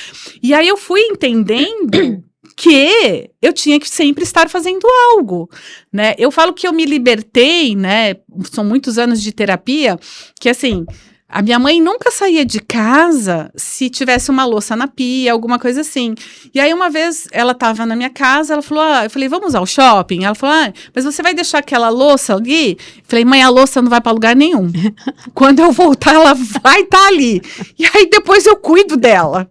E aí eu fui entendendo que eu tinha que sempre estar fazendo algo, né? Eu falo que eu me libertei, né? São muitos anos de terapia, que assim, a minha mãe nunca saía de casa se tivesse uma louça na pia, alguma coisa assim. E aí uma vez ela estava na minha casa, ela falou, eu falei, vamos ao shopping? Ela falou, mas você vai deixar aquela louça ali? Eu falei, mãe, a louça não vai para lugar nenhum. Quando eu voltar, ela vai estar ali. E aí depois eu cuido dela,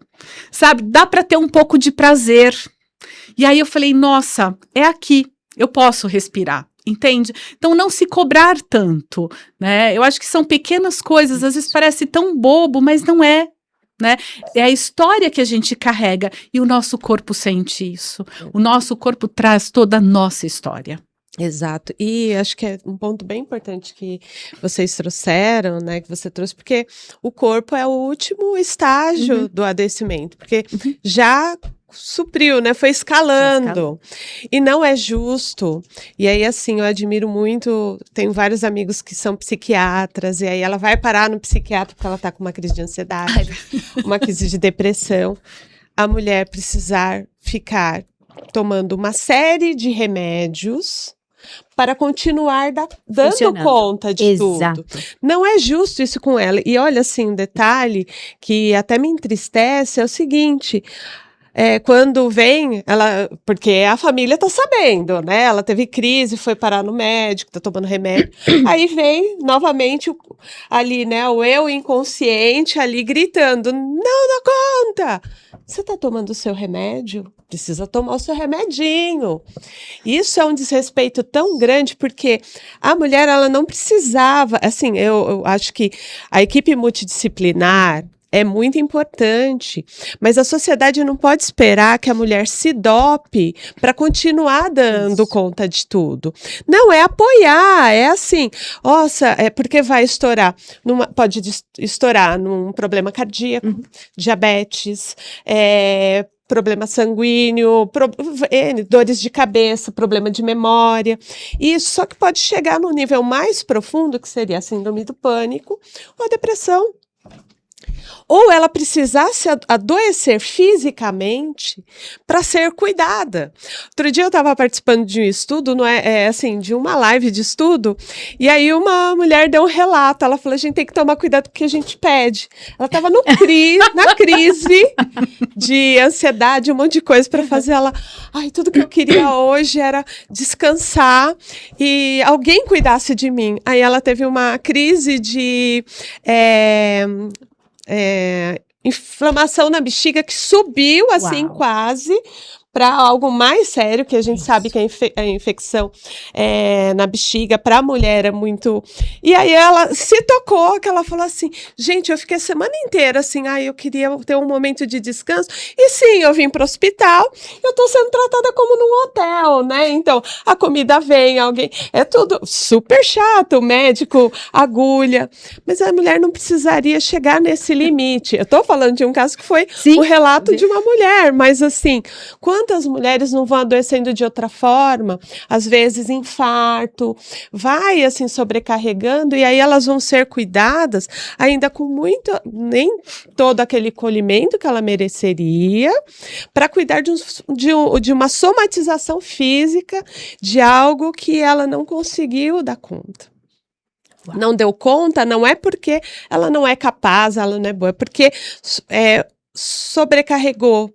sabe? Dá para ter um pouco de prazer. E aí eu falei, nossa, é aqui, eu posso respirar, entende? Então não se cobrar tanto, né? Eu acho que são pequenas coisas, às vezes parece tão bobo, mas não é, né? É a história que a gente carrega e o nosso corpo sente isso. O nosso corpo traz toda a nossa história.
Exato, e acho que é um ponto bem importante que vocês trouxeram, né, que você trouxe, porque o corpo é o último estágio do adoecimento, porque já supriu, né, foi escalando, e não é justo, e aí assim, eu admiro muito, tenho vários amigos que são psiquiatras, e aí ela vai parar no psiquiatra porque ela tá com uma crise de ansiedade, uma crise de depressão, a mulher precisar ficar tomando uma série de remédios para continuar dando conta de tudo. Não é justo isso com ela. E olha, assim, um detalhe que até me entristece é o seguinte... quando vem, porque a família tá sabendo, né? Ela teve crise, foi parar no médico, tá tomando remédio. Aí vem novamente ali, né? O eu inconsciente ali gritando: não dá conta! Você tá tomando o seu remédio? Precisa tomar o seu remedinho. Isso é um desrespeito tão grande, porque a mulher, ela não precisava, assim, eu acho que a equipe multidisciplinar é muito importante, mas a sociedade não pode esperar que a mulher se dope para continuar dando conta de tudo. Não é apoiar, é assim, nossa, porque vai estourar, pode estourar num problema cardíaco, diabetes, problema sanguíneo, dores de cabeça, problema de memória. Isso só que pode chegar no nível mais profundo, que seria a síndrome do pânico ou a depressão. Ou ela precisasse adoecer fisicamente para ser cuidada. Outro dia eu estava participando de um estudo, assim, de uma live de estudo, e aí uma mulher deu um relato, ela falou, a gente tem que tomar cuidado porque a gente pede. Ela estava na crise de ansiedade, um monte de coisa para fazer. Ela, tudo que eu queria hoje era descansar e alguém cuidasse de mim. Aí ela teve uma crise de... inflamação na bexiga que subiu assim quase para algo mais sério, que a gente sabe que a infecção na bexiga para a mulher é muito... E aí ela se tocou, que ela falou assim, gente, eu fiquei a semana inteira assim, eu queria ter um momento de descanso, e sim, eu vim para o hospital, eu tô sendo tratada como num hotel, né? Então, a comida vem, alguém... É tudo super chato, o médico, agulha, mas a mulher não precisaria chegar nesse limite. Eu tô falando de um caso que foi o relato de uma mulher, mas assim, quantas mulheres não vão adoecendo de outra forma? Às vezes infarto, vai assim sobrecarregando, e aí elas vão ser cuidadas ainda com muito, nem todo aquele colhimento que ela mereceria, para cuidar de uma somatização física de algo que ela não conseguiu dar conta. Não deu conta, não é porque ela não é capaz, ela não é boa, é porque sobrecarregou,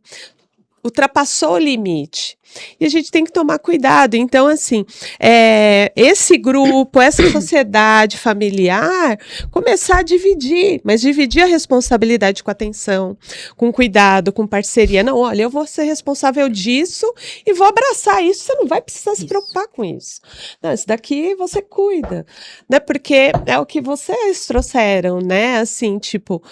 ultrapassou o limite. E a gente tem que tomar cuidado. Então, assim, esse grupo, essa sociedade familiar, começar a dividir, mas dividir a responsabilidade com atenção, com cuidado, com parceria. Não, olha, eu vou ser responsável disso e vou abraçar isso, você não vai precisar se preocupar com isso. Não, isso daqui você cuida, né? Porque é o que vocês trouxeram, né? Assim, tipo,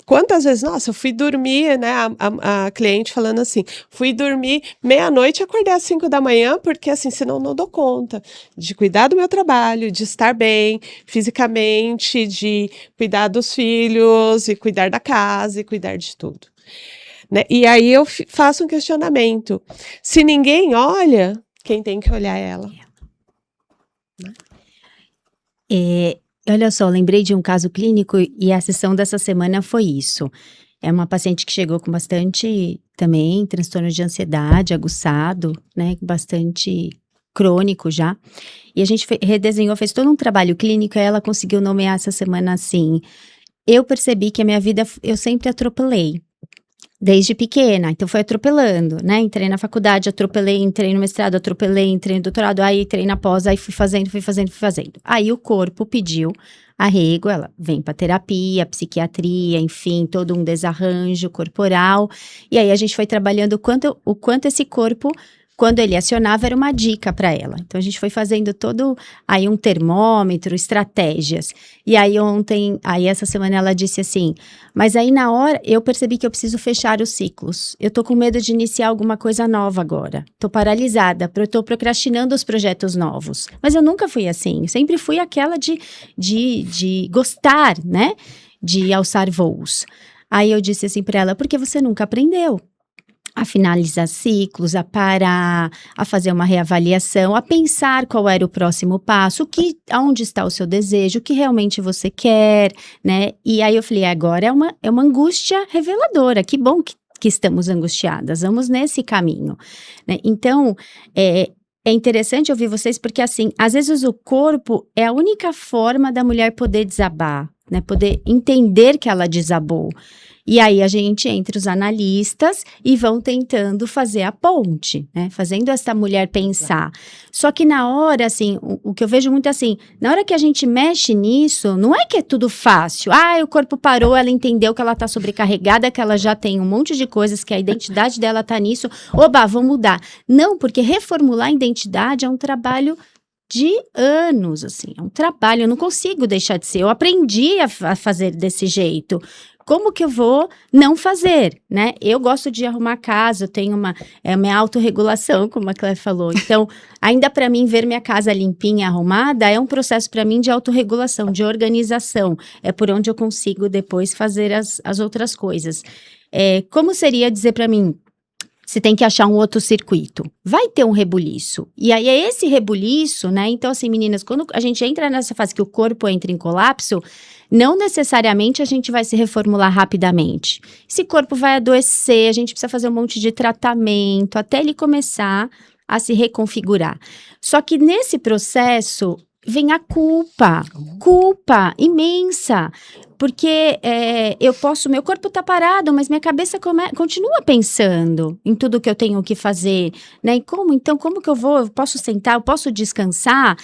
quantas vezes, nossa, eu fui dormir, né, a cliente falando assim, fui dormir meia-noite e acordei às 5 da manhã, porque assim, senão não dou conta de cuidar do meu trabalho, de estar bem fisicamente, de cuidar dos filhos, e cuidar da casa, e cuidar de tudo. Né? E aí eu faço um questionamento, se ninguém olha, quem tem que olhar é ela?
Olha só, lembrei de um caso clínico e a sessão dessa semana foi isso. É uma paciente que chegou com bastante, também, transtorno de ansiedade aguçado, né, bastante crônico já. E a gente redesenhou, fez todo um trabalho clínico e ela conseguiu nomear essa semana assim, eu percebi que a minha vida, eu sempre atropelei. Desde pequena, então foi atropelando, né? Entrei na faculdade, atropelei, entrei no mestrado, atropelei, entrei no doutorado, aí entrei na pós, aí fui fazendo. Aí o corpo pediu arrego, ela vem para terapia, psiquiatria, enfim, todo um desarranjo corporal. E aí a gente foi trabalhando o quanto esse corpo, quando ele acionava, era uma dica para ela. Então a gente foi fazendo todo aí um termômetro, estratégias. E aí essa semana ela disse assim, mas aí na hora eu percebi que eu preciso fechar os ciclos. Eu tô com medo de iniciar alguma coisa nova agora. Tô paralisada, tô procrastinando os projetos novos. Mas eu nunca fui assim, eu sempre fui aquela de gostar, né? De alçar voos. Aí eu disse assim para ela, porque você nunca aprendeu a finalizar ciclos, a parar, a fazer uma reavaliação, a pensar qual era o próximo passo, aonde está o seu desejo, o que realmente você quer, né? E aí eu falei, agora é uma angústia reveladora, que bom que estamos angustiadas, vamos nesse caminho, né? Então, é interessante ouvir vocês, porque assim, às vezes o corpo é a única forma da mulher poder desabar, né? Poder entender que ela desabou. E aí a gente entra os analistas e vão tentando fazer a ponte, né? Fazendo essa mulher pensar. Só que na hora, assim, o que eu vejo muito assim, na hora que a gente mexe nisso, não é que é tudo fácil. O corpo parou, ela entendeu que ela tá sobrecarregada, que ela já tem um monte de coisas, que a identidade dela tá nisso. Oba, vamos mudar. Não, porque reformular a identidade é um trabalho de anos, assim, é um trabalho, eu não consigo deixar de ser, eu aprendi a fazer desse jeito. Como que eu vou não fazer, né? Eu gosto de arrumar a casa, eu tenho minha autorregulação, como a Cléia falou. Então, ainda para mim, ver minha casa limpinha, arrumada, é um processo para mim de autorregulação, de organização. É por onde eu consigo depois fazer as outras coisas. Como seria dizer para mim, você tem que achar um outro circuito. Vai ter um rebuliço. E aí é esse rebuliço, né? Então, assim, meninas, quando a gente entra nessa fase que o corpo entra em colapso, não necessariamente a gente vai se reformular rapidamente. Esse corpo vai adoecer, a gente precisa fazer um monte de tratamento até ele começar a se reconfigurar. Só que nesse processo vem a culpa imensa. Porque meu corpo tá parado, mas minha cabeça continua pensando em tudo que eu tenho que fazer, né? E como que eu posso sentar, eu posso descansar?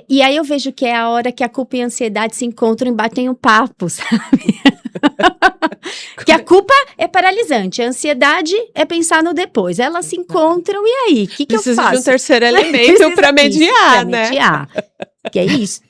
E aí eu vejo que é a hora que a culpa e a ansiedade se encontram e batem um papo, sabe? Que a culpa é paralisante. A ansiedade é pensar no depois. Elas se encontram, e aí? O que eu
Precisa
faço?
de um terceiro elemento para mediar, né?
Mediar. Que é isso.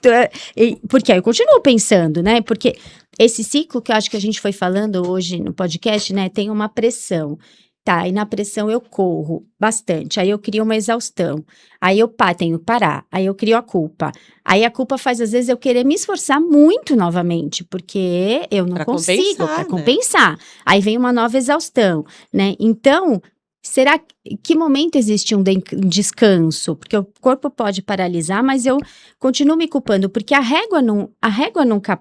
Porque aí eu continuo pensando, né? Porque esse ciclo que eu acho que a gente foi falando hoje no podcast, né? Tem uma pressão. Tá, e na pressão eu corro bastante, aí eu crio uma exaustão, aí eu tenho que parar, aí eu crio a culpa. Aí a culpa faz, às vezes, eu querer me esforçar muito novamente, porque eu não consigo, para compensar. Aí vem uma nova exaustão, né? Então, será que momento existe um descanso? Porque o corpo pode paralisar, mas eu continuo me culpando, porque a régua nunca,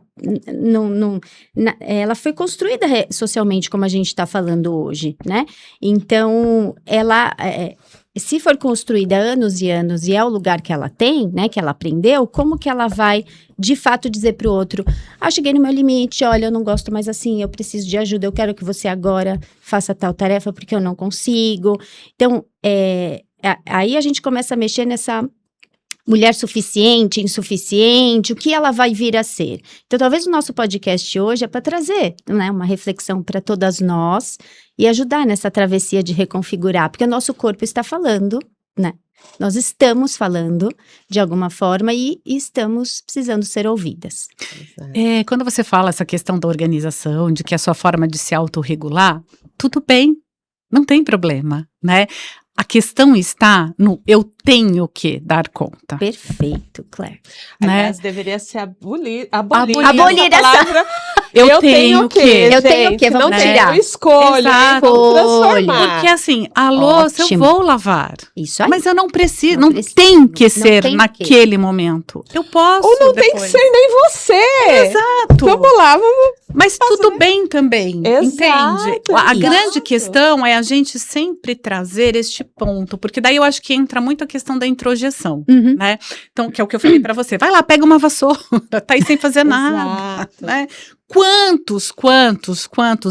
ela foi construída socialmente, como a gente está falando hoje, né? Então, ela, se for construída há anos e anos, e é o lugar que ela tem, né, que ela aprendeu, como que ela vai, de fato, dizer para o outro, cheguei no meu limite, olha, eu não gosto mais assim, eu preciso de ajuda, eu quero que você agora faça tal tarefa, porque eu não consigo. Então, aí a gente começa a mexer nessa mulher suficiente, insuficiente, o que ela vai vir a ser. Então, talvez o nosso podcast hoje é para trazer, né, uma reflexão para todas nós e ajudar nessa travessia de reconfigurar, porque o nosso corpo está falando, né? Nós estamos falando de alguma forma e estamos precisando ser ouvidas.
Quando você fala essa questão da organização, de que é a sua forma de se autorregular, tudo bem, não tem problema, né? A questão está no eu tenho que dar conta.
Perfeito, Claire.
Aliás, deveria ser abolir essa
palavra.
Eu tenho que.
Eu tenho que, vamos tirar.
Não escolha, vamos transformar.
Porque assim, a louça eu vou lavar.
Isso aí.
Mas eu não preciso, não tem que ser naquele momento. Eu posso
Ou não
depois.
tem que ser nem você.
Exato.
Vamos lá, vamos.
Mas tudo bem também,
Exato,
entende? A grande questão é a gente sempre trazer este ponto, porque daí eu acho que entra muito a questão da introjeção, né? Então, que é o que eu falei pra você, vai lá, pega uma vassoura, tá aí sem fazer nada, né? Quantos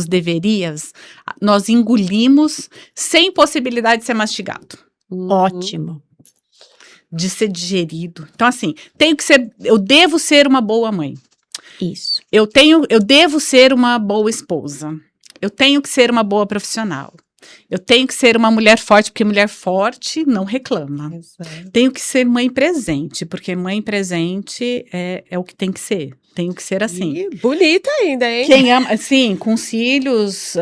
deverias nós engolimos sem possibilidade de ser mastigado?
Ótimo.
De ser digerido. Então, assim, eu devo ser uma boa mãe.
Isso.
Eu devo ser uma boa esposa. Eu tenho que ser uma boa profissional. Eu tenho que ser uma mulher forte, porque mulher forte não reclama.
Exato.
Tenho que ser mãe presente, porque mãe presente é o que tem que ser. Tenho que ser assim.
E bonita ainda, hein?
Quem ama, assim, com cílios,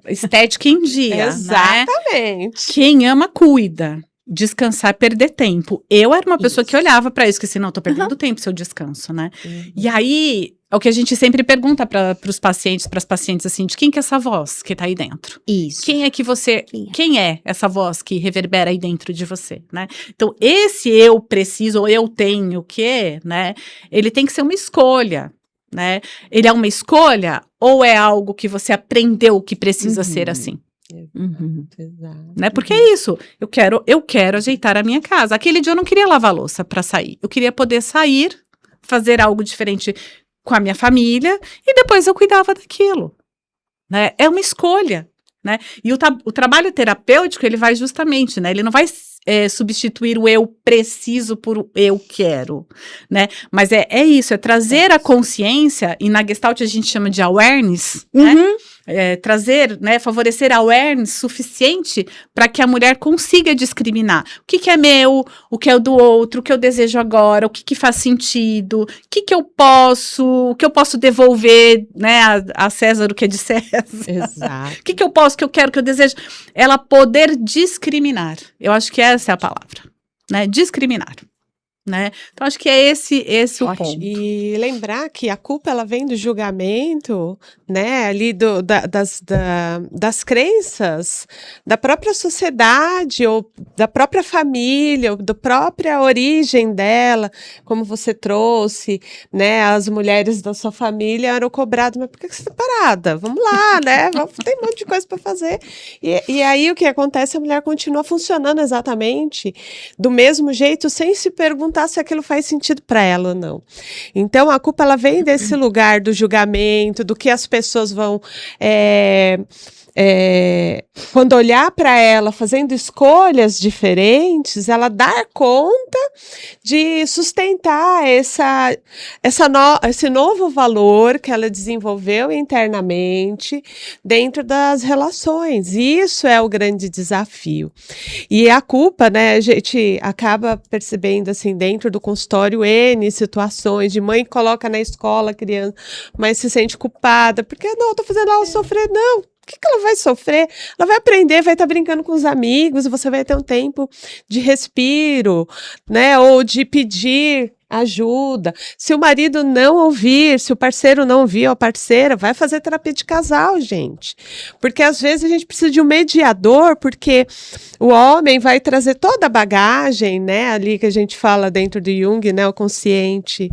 estética em dia.
Exatamente.
Né? Quem ama, cuida. Descansar, perder tempo. Eu era uma pessoa que olhava pra isso, que assim, não, eu tô perdendo tempo se eu descanso, né? E aí, é o que a gente sempre pergunta para os pacientes, para as pacientes, assim, de quem que é essa voz que tá aí dentro?
Isso.
Quem é essa voz que reverbera aí dentro de você, né? Então, esse eu preciso, ou eu tenho o quê, né? Ele tem que ser uma escolha, né? Ele é uma escolha ou é algo que você aprendeu que precisa ser assim?
Exato.
Né? Porque é isso, eu quero ajeitar a minha casa. Aquele dia eu não queria lavar louça para sair, eu queria poder sair, fazer algo diferente com a minha família e depois eu cuidava daquilo, né? É uma escolha, né? E o trabalho terapêutico, ele vai justamente, né? Ele não vai substituir o eu preciso por o eu quero, né? Mas é isso, é trazer a consciência, e na Gestalt a gente chama de awareness, né? Trazer, né, favorecer a awareness suficiente para que a mulher consiga discriminar o que é meu, o que é do outro, o que eu desejo agora, o que faz sentido, o que eu posso devolver, né, a César o que é de César.
Exato.
O que eu posso, que eu quero, que eu desejo. Ela poder discriminar. Eu acho que essa é a palavra, né? Discriminar. Né? Então, acho que é esse o ponto.
E lembrar que a culpa, ela vem do julgamento, né, ali das crenças da própria sociedade, ou da própria família, ou da própria origem dela, como você trouxe, né, as mulheres da sua família eram cobradas, mas por que você está parada? Vamos lá, né, tem um monte de coisa para fazer. E aí, o que acontece, a mulher continua funcionando exatamente do mesmo jeito, sem se perguntar se aquilo faz sentido para ela ou não. Então, a culpa, ela vem desse lugar do julgamento, do que as pessoas vão quando olhar para ela fazendo escolhas diferentes, ela dar conta de sustentar esse novo valor que ela desenvolveu internamente dentro das relações. Isso é o grande desafio. E a culpa, né, a gente acaba percebendo assim dentro do consultório N situações de mãe que coloca na escola a criança, mas se sente culpada, porque não, eu tô fazendo ela sofrer, não. O que ela vai sofrer? Ela vai aprender, vai estar brincando com os amigos, e você vai ter um tempo de respiro, né? Ou de pedir ajuda. Se o marido não ouvir, se o parceiro não ouvir, ou a parceira, vai fazer terapia de casal, gente. Porque às vezes a gente precisa de um mediador, porque o homem vai trazer toda a bagagem, né? Ali que a gente fala dentro do Jung, né? O consciente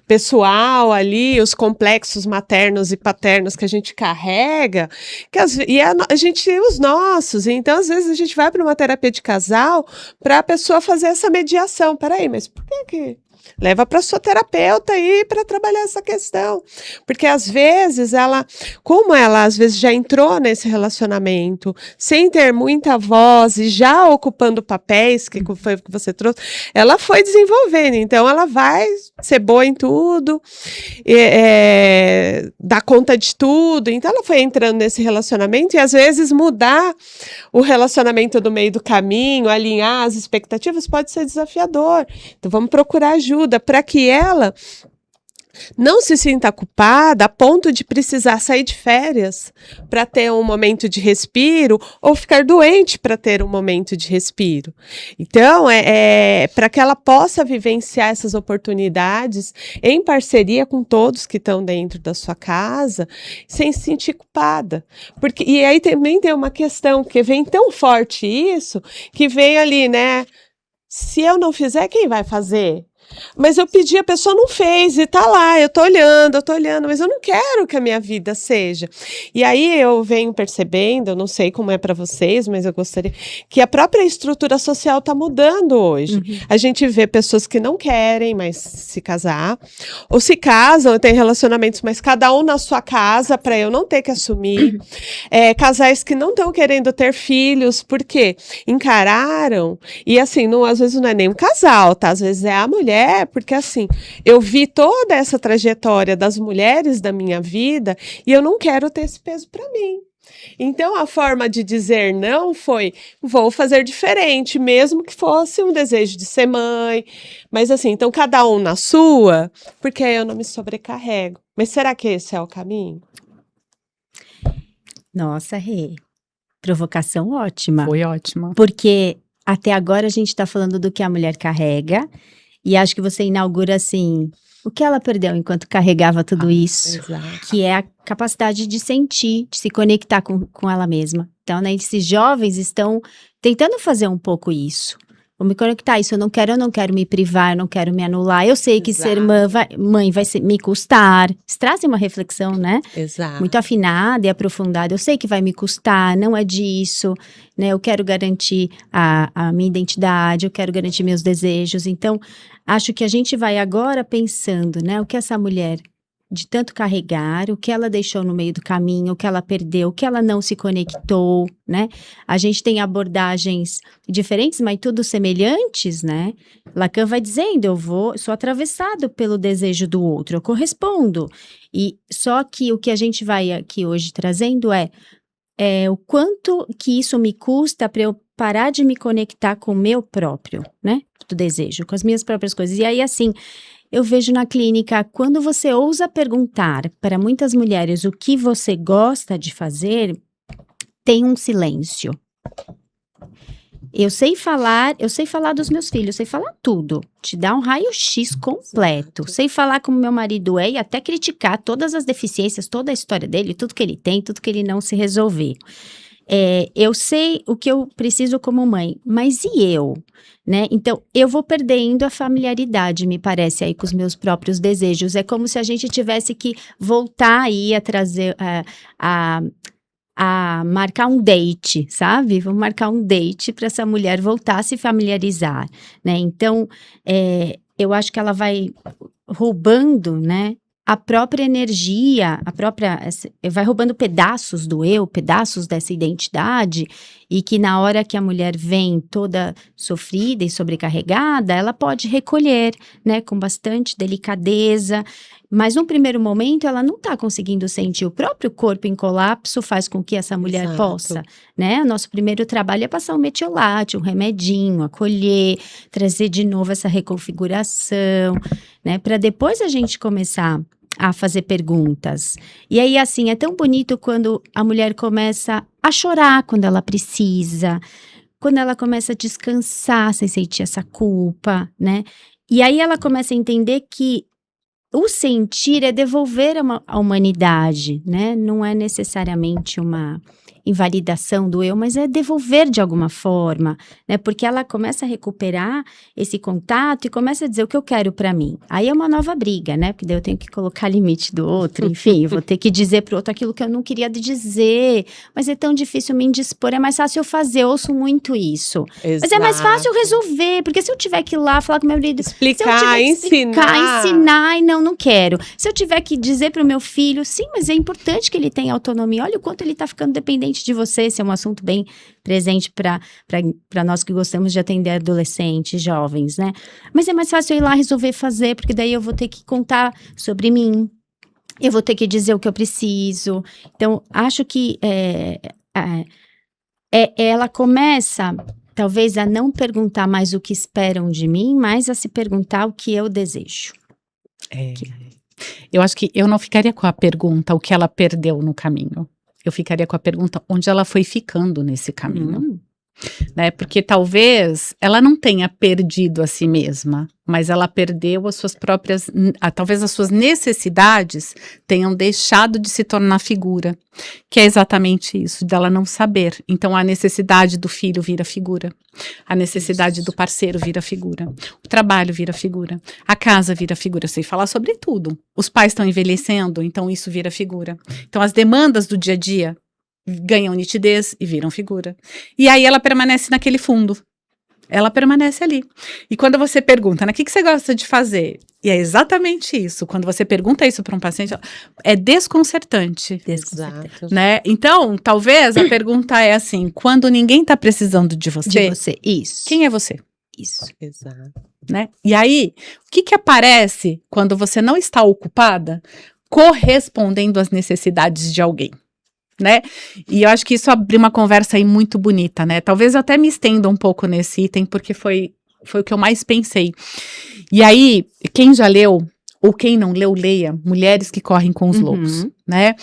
pessoal ali, os complexos maternos e paternos que a gente carrega, a gente tem os nossos. Então, às vezes, a gente vai para uma terapia de casal para a pessoa fazer essa mediação. Peraí, mas por que leva para sua terapeuta aí para trabalhar essa questão? Porque às vezes como ela às vezes já entrou nesse relacionamento sem ter muita voz e já ocupando papéis, que foi o que você trouxe, ela foi desenvolvendo, então ela vai ser boa em tudo, dar conta de tudo, então ela foi entrando nesse relacionamento e às vezes mudar o relacionamento do meio do caminho, alinhar as expectativas pode ser desafiador, então vamos procurar ajuda para que ela não se sinta culpada a ponto de precisar sair de férias para ter um momento de respiro ou ficar doente para ter um momento de respiro. Então, para que ela possa vivenciar essas oportunidades em parceria com todos que estão dentro da sua casa, sem se sentir culpada. E aí também tem uma questão que vem tão forte isso, que vem ali, né? Se eu não fizer, quem vai fazer? Mas eu pedi, a pessoa não fez e tá lá, eu tô olhando, mas eu não quero que a minha vida seja. E aí eu venho percebendo, eu não sei como é para vocês, mas eu gostaria que a própria estrutura social tá mudando hoje. Uhum. A gente vê pessoas que não querem mais se casar, ou se casam, tem relacionamentos, mas cada um na sua casa, para eu não ter que assumir. Casais que não estão querendo ter filhos, porque encararam, e assim, às vezes não é nem um casal, tá? Às vezes é a mulher, porque assim, eu vi toda essa trajetória das mulheres da minha vida e eu não quero ter esse peso para mim. Então, a forma de dizer não foi, vou fazer diferente, mesmo que fosse um desejo de ser mãe. Mas assim, então cada um na sua, porque aí eu não me sobrecarrego. Mas será que esse é o caminho?
Nossa, Rê, provocação ótima.
Foi ótima.
Porque até agora a gente está falando do que a mulher carrega, e acho que você inaugura assim, o que ela perdeu enquanto carregava tudo isso,
exato.
Que é a capacidade de sentir, de se conectar com ela mesma. Então, né, esses jovens estão tentando fazer um pouco isso. Vou me conectar isso, eu não quero me privar, eu não quero me anular. Eu sei que ser mãe vai me custar. Eles trazem uma reflexão, né?
Exato.
Muito afinada e aprofundada. Eu sei que vai me custar, não é disso, né? Eu quero garantir a minha identidade, eu quero garantir meus desejos. Então, acho que a gente vai agora pensando, né? O que essa mulher de tanto carregar, o que ela deixou no meio do caminho, o que ela perdeu, o que ela não se conectou, né? A gente tem abordagens diferentes, mas tudo semelhantes, né? Lacan vai dizendo, sou atravessado pelo desejo do outro, eu correspondo. E só que o que a gente vai aqui hoje trazendo é o quanto que isso me custa para eu parar de me conectar com o meu próprio, né? Do desejo, com as minhas próprias coisas. E aí, assim, eu vejo na clínica, quando você ousa perguntar para muitas mulheres o que você gosta de fazer, tem um silêncio. Eu sei falar dos meus filhos, sei falar tudo, te dá um raio-x completo, sei falar como meu marido é e até criticar todas as deficiências, toda a história dele, tudo que ele tem, tudo que ele não se resolver. Eu sei o que eu preciso como mãe, mas e eu? Né? Então, eu vou perdendo a familiaridade, me parece, aí com os meus próprios desejos. É como se a gente tivesse que voltar aí a trazer, a marcar um date, sabe? Vamos marcar um date para essa mulher voltar a se familiarizar, né? Então, eu acho que ela vai roubando, né? a própria energia, vai roubando pedaços do eu, pedaços dessa identidade, e que na hora que a mulher vem toda sofrida e sobrecarregada, ela pode recolher, né, com bastante delicadeza, mas num primeiro momento ela não está conseguindo sentir. O próprio corpo em colapso faz com que essa mulher
Exato.
possa, né? O nosso primeiro trabalho é passar um metiolate, um remedinho, acolher, trazer de novo essa reconfiguração, né? Para depois a gente começar a fazer perguntas. E aí, assim, é tão bonito quando a mulher começa a chorar quando ela precisa, quando ela começa a descansar sem sentir essa culpa, né? E aí ela começa a entender que o sentir é devolver a humanidade, né? Não é necessariamente uma invalidação do eu, mas é devolver de alguma forma, né? Porque ela começa a recuperar esse contato e começa a dizer o que eu quero pra mim. Aí é uma nova briga, né? Porque daí eu tenho que colocar limite do outro, enfim, eu vou ter que dizer pro outro aquilo que eu não queria dizer, mas é tão difícil me indispor, é mais fácil eu fazer, eu ouço muito isso.
Exato.
Mas é mais fácil eu resolver, porque se eu tiver que ir lá falar com meu marido,
Explicar,
ensinar e não quero. Se eu tiver que dizer pro meu filho, sim, mas é importante que ele tenha autonomia, olha o quanto ele tá ficando dependente de você, esse é um assunto bem presente para nós que gostamos de atender adolescentes, jovens, né? Mas é mais fácil eu ir lá resolver fazer, porque daí eu vou ter que contar sobre mim, eu vou ter que dizer o que eu preciso. Então, acho que ela começa, talvez, a não perguntar mais o que esperam de mim, mas a se perguntar o que eu desejo.
Eu acho que eu não ficaria com a pergunta o que ela perdeu no caminho. Eu ficaria com a pergunta onde ela foi ficando nesse caminho. Né? Porque talvez ela não tenha perdido a si mesma, mas ela perdeu as suas próprias, talvez as suas necessidades tenham deixado de se tornar figura, que é exatamente isso, dela não saber. Então a necessidade do filho vira figura, a necessidade do parceiro vira figura, o trabalho vira figura, a casa vira figura, sem falar sobre tudo. Os pais estão envelhecendo, então isso vira figura. Então as demandas do dia a dia ganham nitidez e viram figura. E aí ela permanece naquele fundo. Ela permanece ali. E quando você pergunta, né, o que você gosta de fazer? E é exatamente isso. Quando você pergunta isso para um paciente, é desconcertante.
Exato.
Né? Então, talvez a pergunta é assim, quando ninguém está precisando de você,
Isso.
quem é você?
Isso.
Exato.
Né? E aí, o que aparece quando você não está ocupada correspondendo às necessidades de alguém? Né? E eu acho que isso abriu uma conversa aí muito bonita, né? Talvez eu até me estenda um pouco nesse item, porque foi o que eu mais pensei. E aí, quem já leu, ou quem não leu, leia Mulheres que Correm com os Lobos, né?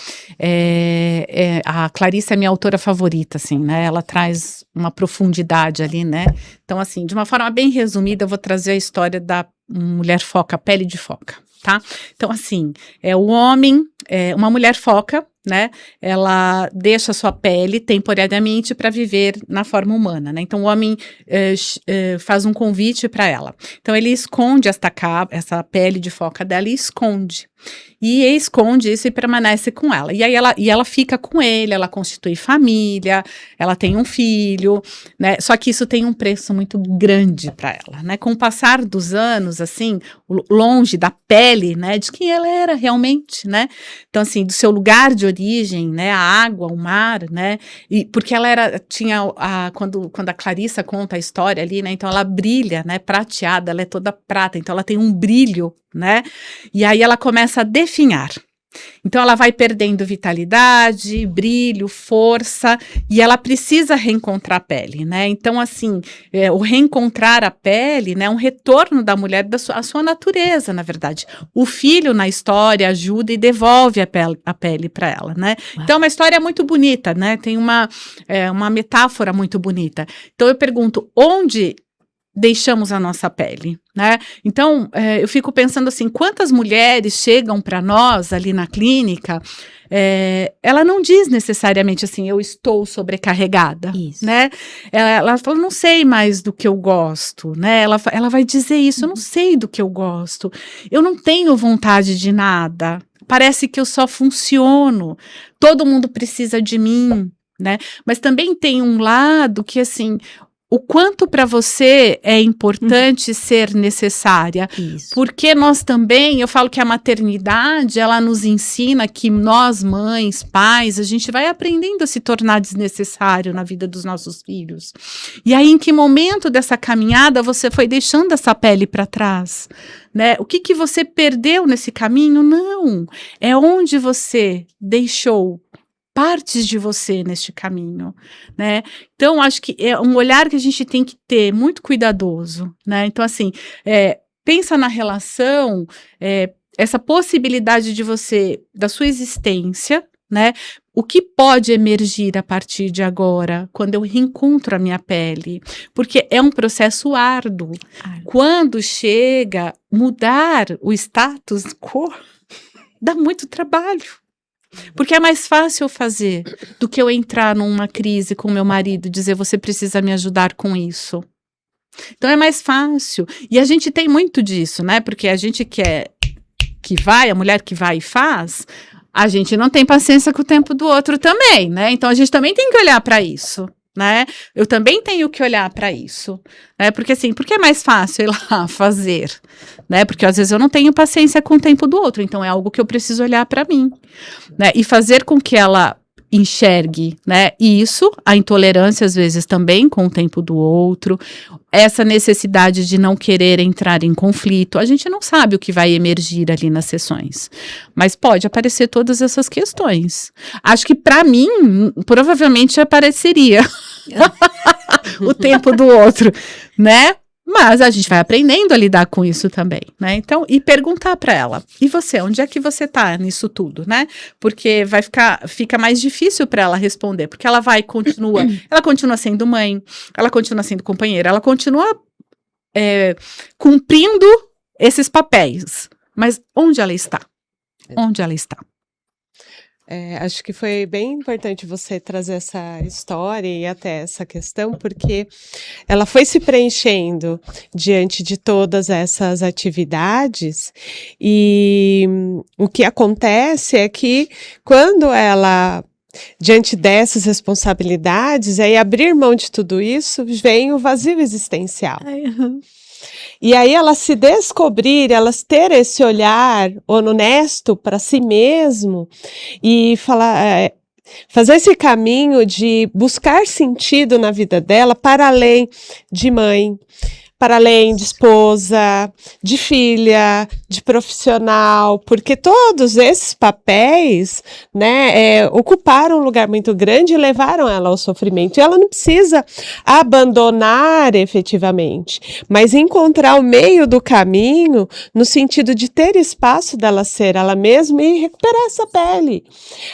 A Clarice é minha autora favorita, assim, né? Ela traz uma profundidade ali, né? Então, assim, de uma forma bem resumida, eu vou trazer a história da mulher foca, pele de foca, tá? Então, assim, uma mulher foca, né? Ela deixa a sua pele temporariamente para viver na forma humana, né? Então o homem faz um convite para ela. Então ele esconde essa pele de foca dela e esconde isso e permanece com ela. E aí ela fica com ele, ela constitui família, ela tem um filho, né? Só que isso tem um preço muito grande para ela, né? Com o passar dos anos, assim, longe da pele, né? De quem ela era realmente, né? Então, assim, do seu lugar de origem, né? A água, o mar, né? E porque ela quando a Clarissa conta a história ali, né? Então ela brilha, né? Prateada, ela é toda prata, então ela tem um brilho, né? E aí ela começa a definhar. Então ela vai perdendo vitalidade, brilho, força, e ela precisa reencontrar a pele, né? Então, assim, o reencontrar a pele, né, é um retorno da mulher à sua natureza, na verdade. O filho na história ajuda e devolve a pele para ela, né? Então é uma história muito bonita, né? Tem uma metáfora muito bonita. Então eu pergunto, onde deixamos a nossa pele, né? Então, eu fico pensando assim, quantas mulheres chegam para nós ali na clínica, ela não diz necessariamente assim, eu estou sobrecarregada, né? Ela fala, não sei mais do que eu gosto, né? Ela vai dizer isso, eu não sei do que eu gosto, eu não tenho vontade de nada, parece que eu só funciono, todo mundo precisa de mim, né? Mas também tem um lado que, assim, o quanto para você é importante ser necessária.
Isso.
Porque nós também, eu falo que a maternidade, ela nos ensina que nós, mães, pais, a gente vai aprendendo a se tornar desnecessário na vida dos nossos filhos. E aí, em que momento dessa caminhada você foi deixando essa pele para trás? Né? O que você perdeu nesse caminho? Não. É onde você deixou partes de você neste caminho, né? Então, acho que é um olhar que a gente tem que ter muito cuidadoso, né? Então, assim, pensa na relação, essa possibilidade de você, da sua existência, né? O que pode emergir a partir de agora, quando eu reencontro a minha pele? Porque é um processo árduo. Quando chega mudar o status quo, dá muito trabalho. Porque é mais fácil fazer do que eu entrar numa crise com meu marido e dizer, você precisa me ajudar com isso. Então é mais fácil. E a gente tem muito disso, né? Porque a gente quer que vai, a mulher que vai e faz, a gente não tem paciência com o tempo do outro também, né? Então a gente também tem que olhar para isso, né? Eu também tenho que olhar para isso, né? Porque assim, porque é mais fácil ir lá fazer, né? Porque às vezes eu não tenho paciência com o tempo do outro, então é algo que eu preciso olhar para mim, né? E fazer com que ela enxergue, né? E isso, a intolerância às vezes também com o tempo do outro, essa necessidade de não querer entrar em conflito, a gente não sabe o que vai emergir ali nas sessões, mas pode aparecer todas essas questões. Acho que para mim, provavelmente apareceria o tempo do outro, né? Mas a gente vai aprendendo a lidar com isso também, né? Então, e perguntar para ela, e você, onde é que você tá nisso tudo, né? Porque fica mais difícil para ela responder, porque ela continua sendo mãe, ela continua sendo companheira, ela continua cumprindo esses papéis, mas onde ela está? Onde ela está?
Acho que foi bem importante você trazer essa história e até essa questão, porque ela foi se preenchendo diante de todas essas atividades e o que acontece é que quando ela, diante dessas responsabilidades, aí abrir mão de tudo isso, vem o vazio existencial. E aí elas se descobrir, elas ter esse olhar honesto para si mesmo e fazer esse caminho de buscar sentido na vida dela para além de mãe, para além de esposa, de filha, de profissional, porque todos esses papéis, né, ocuparam um lugar muito grande e levaram ela ao sofrimento. E ela não precisa abandonar efetivamente, mas encontrar o meio do caminho no sentido de ter espaço dela ser ela mesma e recuperar essa pele,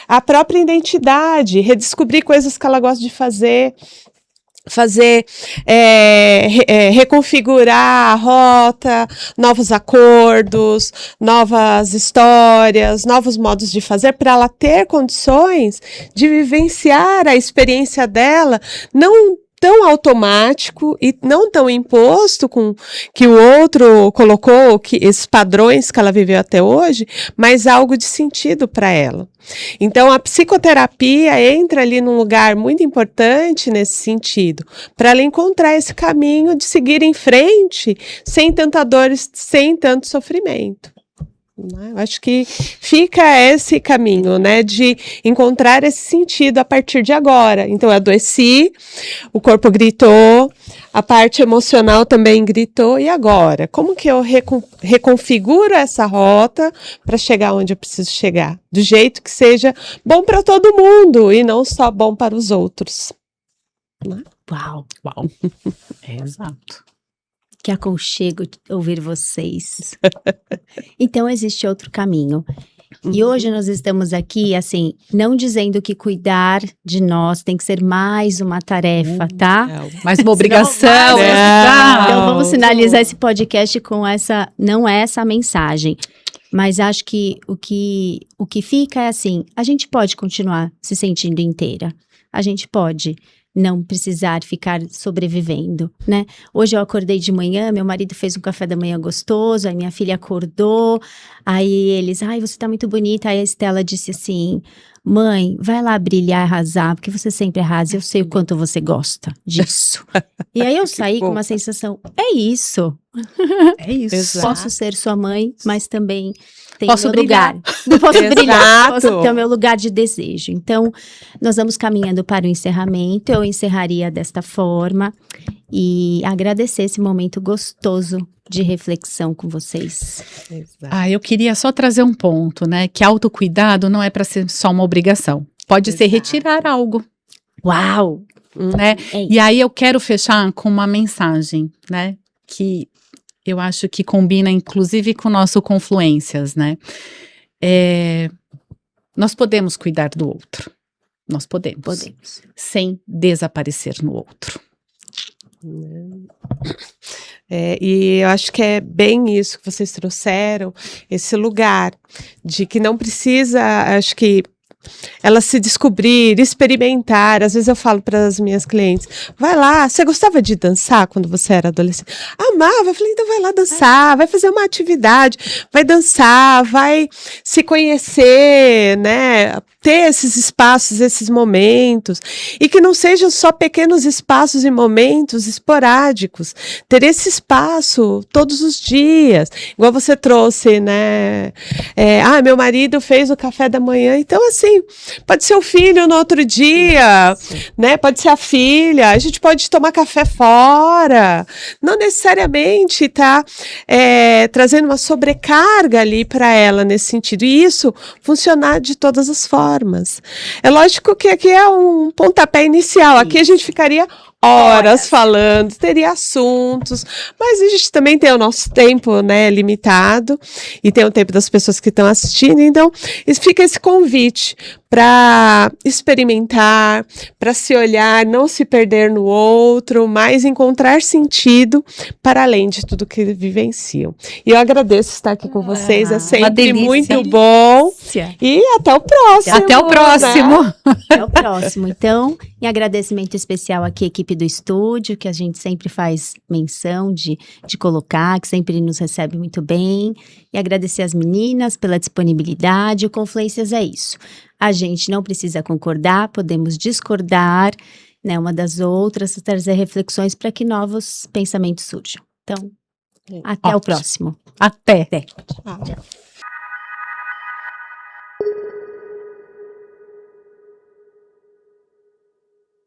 a própria identidade, redescobrir coisas que ela gosta de fazer, reconfigurar a rota, novos acordos, novas histórias, novos modos de fazer, para ela ter condições de vivenciar a experiência dela, não tão automático e não tão imposto com que o outro colocou, que esses padrões que ela viveu até hoje, mas algo de sentido para ela. Então, a psicoterapia entra ali num lugar muito importante nesse sentido, para ela encontrar esse caminho de seguir em frente, sem tanta dor, sem tanto sofrimento. Eu acho que fica esse caminho, né, de encontrar esse sentido a partir de agora. Então, eu adoeci, o corpo gritou, a parte emocional também gritou, e agora? Como que eu reconfiguro essa rota para chegar onde eu preciso chegar? Do jeito que seja bom para todo mundo e não só bom para os outros.
Uau! Exato.
Que aconchego ouvir vocês. Então, existe outro caminho. E hoje nós estamos aqui, assim, não dizendo que cuidar de nós tem que ser mais uma tarefa, tá?
Mais uma obrigação.
Então, vamos finalizar esse podcast com essa, não é essa a mensagem. Mas acho que o que fica é assim, a gente pode continuar se sentindo inteira. A gente pode não precisar ficar sobrevivendo, né? Hoje eu acordei de manhã, meu marido fez um café da manhã gostoso, aí minha filha acordou, aí eles, ai, você tá muito bonita, aí a Estela disse assim, mãe, vai lá brilhar e arrasar, porque você sempre arrasa, eu sei o quanto você gosta disso. E aí eu saí com uma sensação, é isso,
Exato.
posso ser sua mãe, mas também tem
Posso
meu
brilhar.
lugar. Não posso brilhar,
Exato.
posso ter o meu lugar de desejo. Então, nós vamos caminhando para o encerramento. Eu encerraria desta forma e agradecer esse momento gostoso de reflexão com vocês.
Exato.
Eu queria só trazer um ponto, né? Que autocuidado não é para ser só uma obrigação. Pode ser
Exato.
retirar algo,
Uau!
né?
É
E aí eu quero fechar com uma mensagem, né? Que eu acho que combina, inclusive, com o nosso Confluências, né? Nós podemos cuidar do outro. Nós podemos.
Podemos.
Sem desaparecer no outro.
E eu acho que é bem isso que vocês trouxeram, esse lugar de que não precisa, acho que ela se descobrir, experimentar. Às vezes eu falo para as minhas clientes, vai lá, você gostava de dançar quando você era adolescente? Amava, eu falei, então vai lá dançar, vai fazer uma atividade, vai dançar, vai se conhecer, né? Ter esses espaços, esses momentos, e que não sejam só pequenos espaços e momentos esporádicos, ter esse espaço todos os dias, igual você trouxe, né? Meu marido fez o café da manhã, então assim, pode ser o filho no outro dia, né? Pode ser a filha, a gente pode tomar café fora, não necessariamente trazendo uma sobrecarga ali para ela nesse sentido, e isso funcionar de todas as formas. É lógico que aqui é um pontapé inicial, aqui a gente ficaria horas falando, teria assuntos, mas a gente também tem o nosso tempo, né, limitado, e tem o tempo das pessoas que estão assistindo, então fica esse convite para experimentar, para se olhar, não se perder no outro, mas encontrar sentido para além de tudo que vivenciam. E eu agradeço estar aqui com vocês, é sempre
delícia.
muito bom, e até o próximo.
Até o próximo.
Né?
Até o próximo. Então, em agradecimento especial aqui à equipe do estúdio, que a gente sempre faz menção de colocar, que sempre nos recebe muito bem. E agradecer as meninas pela disponibilidade. O Confluências é isso. A gente não precisa concordar, podemos discordar, né, uma das outras, trazer reflexões para que novos pensamentos surjam. Então, até o próximo.
Até.
Tchau.